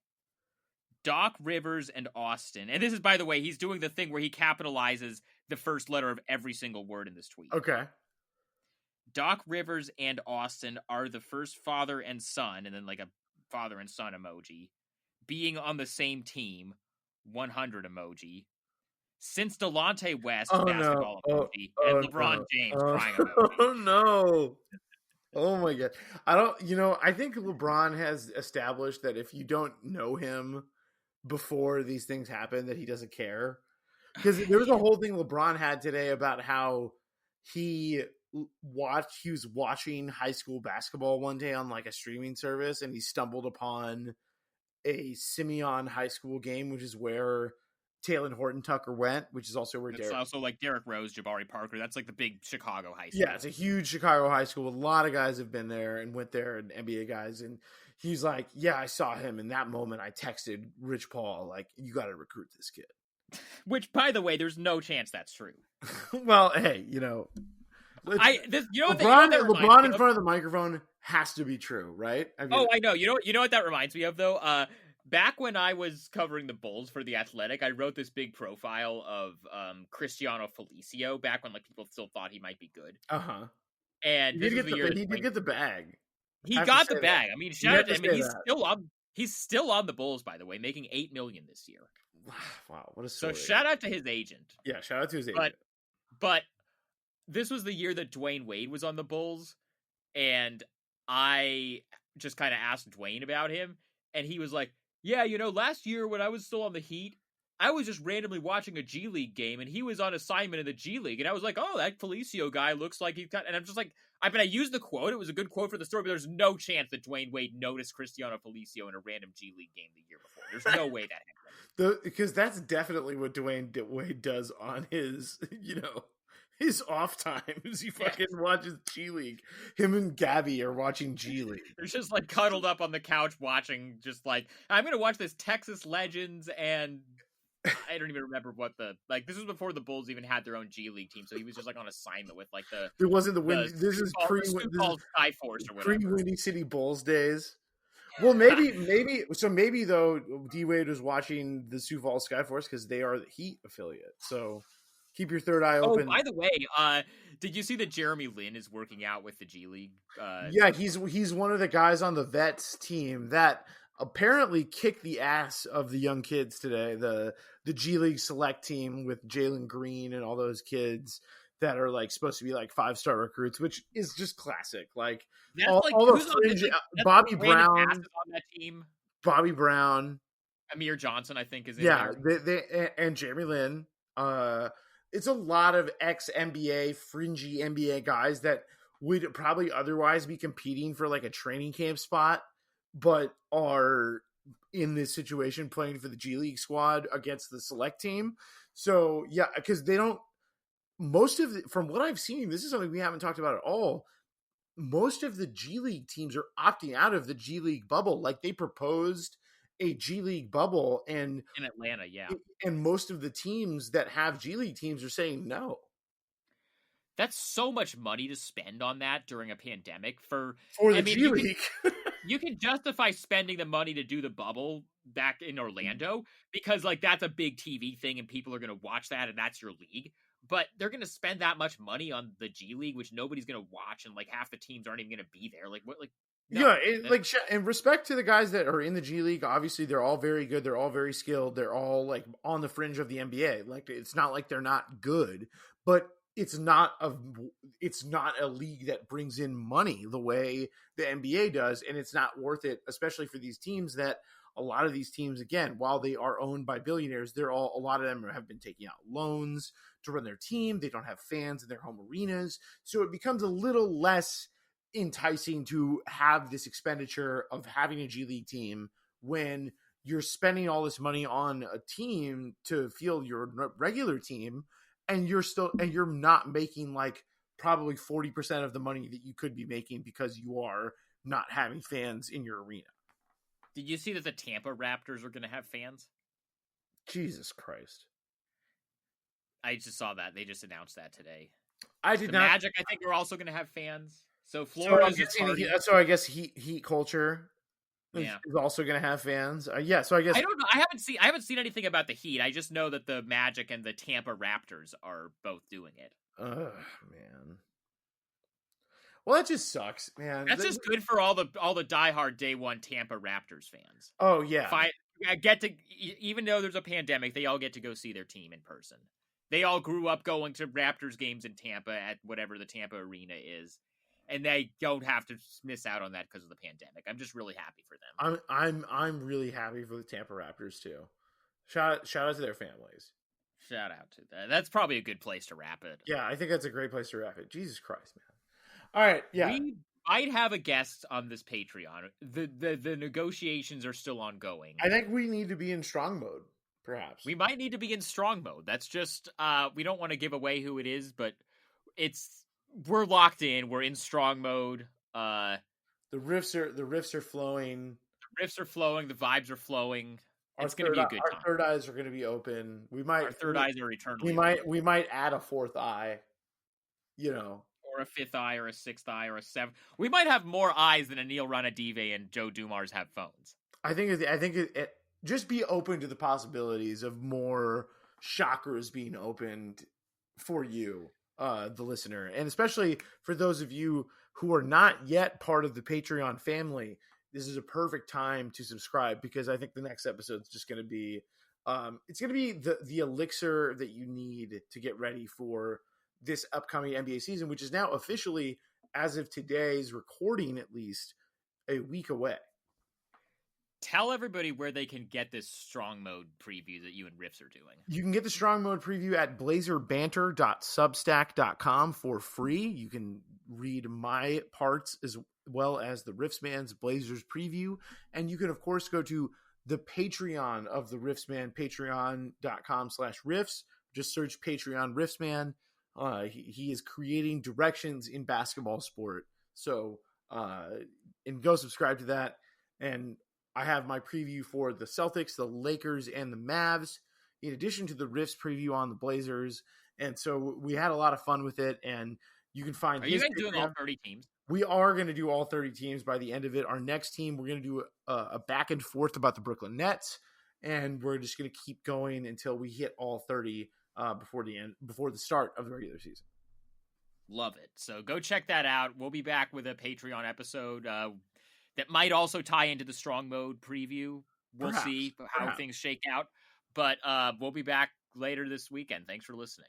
G: Doc Rivers and Austin. And this is, by the way, he's doing the thing where he capitalizes the first letter of every single word in this tweet.
H: Okay.
G: Doc Rivers and Austin are the first father and son, and then a father and son emoji, being on the same team, 100 emoji, since Delonte West, basketball emoji, and LeBron James crying emoji.
H: Oh, no. Oh, my God. I think LeBron has established that if you don't know him before these things happen, that he doesn't care. Because there was a whole thing LeBron had today about how he was watching high school basketball one day on a streaming service, and he stumbled upon a Simeon high school game, which is where Talen Horton-Tucker went, which is also where
G: Derek Rose, Jabari Parker. That's the big Chicago high school.
H: Yeah, it's a huge Chicago high school. A lot of guys have been there and went there, and NBA guys. And he's like, yeah, I saw him. In that moment, I texted Rich Paul, you got to recruit this kid.
G: Which, by the way, there's no chance that's true.
H: Well, hey,
G: LeBron
H: in front of the microphone has to be true, right?
G: I know. You know what that reminds me of, though? Back when I was covering the Bulls for The Athletic, I wrote this big profile of Cristiano Felicio back when people still thought he might be good.
H: Uh-huh.
G: And
H: he did get the bag.
G: He got the bag. Shout out to him. He's still on the Bulls, by the way, making $8 million this year.
H: Wow, what a story.
G: So shout out to his agent.
H: Yeah, shout out to his agent.
G: But this was the year that Dwayne Wade was on the Bulls, and I just kind of asked Dwayne about him, and he was like, yeah, last year when I was still on the Heat, I was just randomly watching a G League game, and he was on assignment in the G League, and I was like, oh, that Felicio guy looks like he's got, and I'm just like, I used the quote, it was a good quote for the story, but there's no chance that Dwayne Wade noticed Cristiano Felicio in a random G League game the year before. There's no way that happened.
H: Because that's definitely what Dwayne Wade does on his, his off times. He fucking watches G League. Him and Gabby are watching G League.
G: They're just like cuddled up on the couch watching, just like, I'm gonna watch this Texas Legends, and I don't even remember what this was before the Bulls even had their own G League team, so he was just like on assignment with like
H: it wasn't the Windy. This is
G: Sky Force or whatever.
H: Pre-Windy City Bulls days. Well, maybe though D Wade was watching the Sioux Falls Skyforce because they are the Heat affiliate. So keep your third eye open.
G: Oh, by the way, did you see that Jeremy Lin is working out with the G League?
H: Yeah, he's one of the guys on the vets team that apparently kicked the ass of the young kids today. The G League select team with Jalen Green and all those kids that are like supposed to be like 5-star recruits, which is just classic. Like all the fringe, Bobby Brown
G: on that team.
H: Bobby Brown,
G: Amir Johnson, I think, is in
H: there.
G: They
H: and Jeremy Lin. It's a lot of ex-NBA, fringy NBA guys that would probably otherwise be competing for like a training camp spot, but are in this situation playing for the G League squad against the select team. So yeah, because they don't. From what I've seen, this is something we haven't talked about at all. Most of the G League teams are opting out of the G League bubble. Like they proposed a G League bubble, and
G: in Atlanta, yeah.
H: And most of the teams that have G League teams are saying no.
G: That's so much money to spend on that during a pandemic for
H: the G League.
G: You can justify spending the money to do the bubble back in Orlando because like that's a big TV thing and people are going to watch that and that's your league. But they're going to spend that much money on the G League, which nobody's going to watch, and like half the teams aren't even going to be there. Like what? Like no,
H: and respect to the guys that are in the G League. Obviously, they're all very good. They're all very skilled. They're all like on the fringe of the NBA. Like it's not like they're not good, but it's not a league that brings in money the way the NBA does, and it's not worth it, especially for these teams that. A lot of these teams, again, while they are owned by billionaires, a lot of them have been taking out loans to run their team. They don't have fans in their home arenas. So it becomes a little less enticing to have this expenditure of having a G League team when you're spending all this money on a team to field your regular team and you're not making like probably 40% of the money that you could be making because you are not having fans in your arena.
G: Did you see that the Tampa Raptors are going to have fans?
H: Jesus Christ.
G: I just saw that. They just announced that today.
H: The
G: Magic, I think, are also going to have fans. So Florida
H: so I guess Heat culture is also going to have fans. So I guess I
G: don't know. I haven't seen anything about the Heat. I just know that the Magic and the Tampa Raptors are both doing it.
H: Ugh, man. Well, that just sucks, man.
G: That's just good for all the diehard day one Tampa Raptors fans.
H: Oh yeah,
G: even though there's a pandemic, they all get to go see their team in person. They all grew up going to Raptors games in Tampa at whatever the Tampa arena is, and they don't have to miss out on that because of the pandemic. I'm just really happy for them.
H: I'm really happy for the Tampa Raptors too. Shout out to their families.
G: Shout out to that. That's probably a good place to wrap it.
H: Yeah, I think that's a great place to wrap it. Jesus Christ, man. All right, yeah.
G: We might have a guest on this Patreon. The negotiations are still ongoing.
H: I think we need to be in strong mode, perhaps.
G: We might need to be in strong mode. That's just we don't want to give away who it is, but we're locked in. We're in strong mode.
H: The riffs are flowing.
G: The riffs are flowing. The vibes are flowing. It's going to be a good time.
H: Our third eyes are going to be open.
G: Our third eyes are eternally.
H: We might add a fourth eye. You know.
G: Or a fifth eye, or a sixth eye, or a seventh. We might have more eyes than Anil Ranadive and Joe Dumars have phones.
H: I think it just be open to the possibilities of more chakras being opened for you, the listener, and especially for those of you who are not yet part of the Patreon family. This is a perfect time to subscribe because I think the next episode is just going to be, it's going to be the elixir that you need to get ready for this upcoming NBA season, which is now officially, as of today's recording at least, a week away.
G: Tell everybody where they can get this strong mode preview that you and Riffs are doing.
H: You can get the strong mode preview at blazerbanter.substack.com for free. You can read my parts as well as the Riffs Man's Blazers preview. And you can, of course, go to the Patreon of the Riffs Man, patreon.com/riffs. Just search Patreon Riffs Man. He is creating directions in basketball sport. So, and go subscribe to that. And I have my preview for the Celtics, the Lakers, and the Mavs, in addition to the Rifts preview on the Blazers. And so we had a lot of fun with it. And you can find.
G: Are you guys doing all 30 teams?
H: We are going to do all 30 teams by the end of it. Our next team, we're going to do a back and forth about the Brooklyn Nets, and we're just going to keep going until we hit all 30 before the start of the regular season.
G: Love it. So go check that out. We'll be back with a Patreon episode that might also tie into the Strong Mode preview. We'll see how things shake out. But we'll be back later this weekend. Thanks for listening.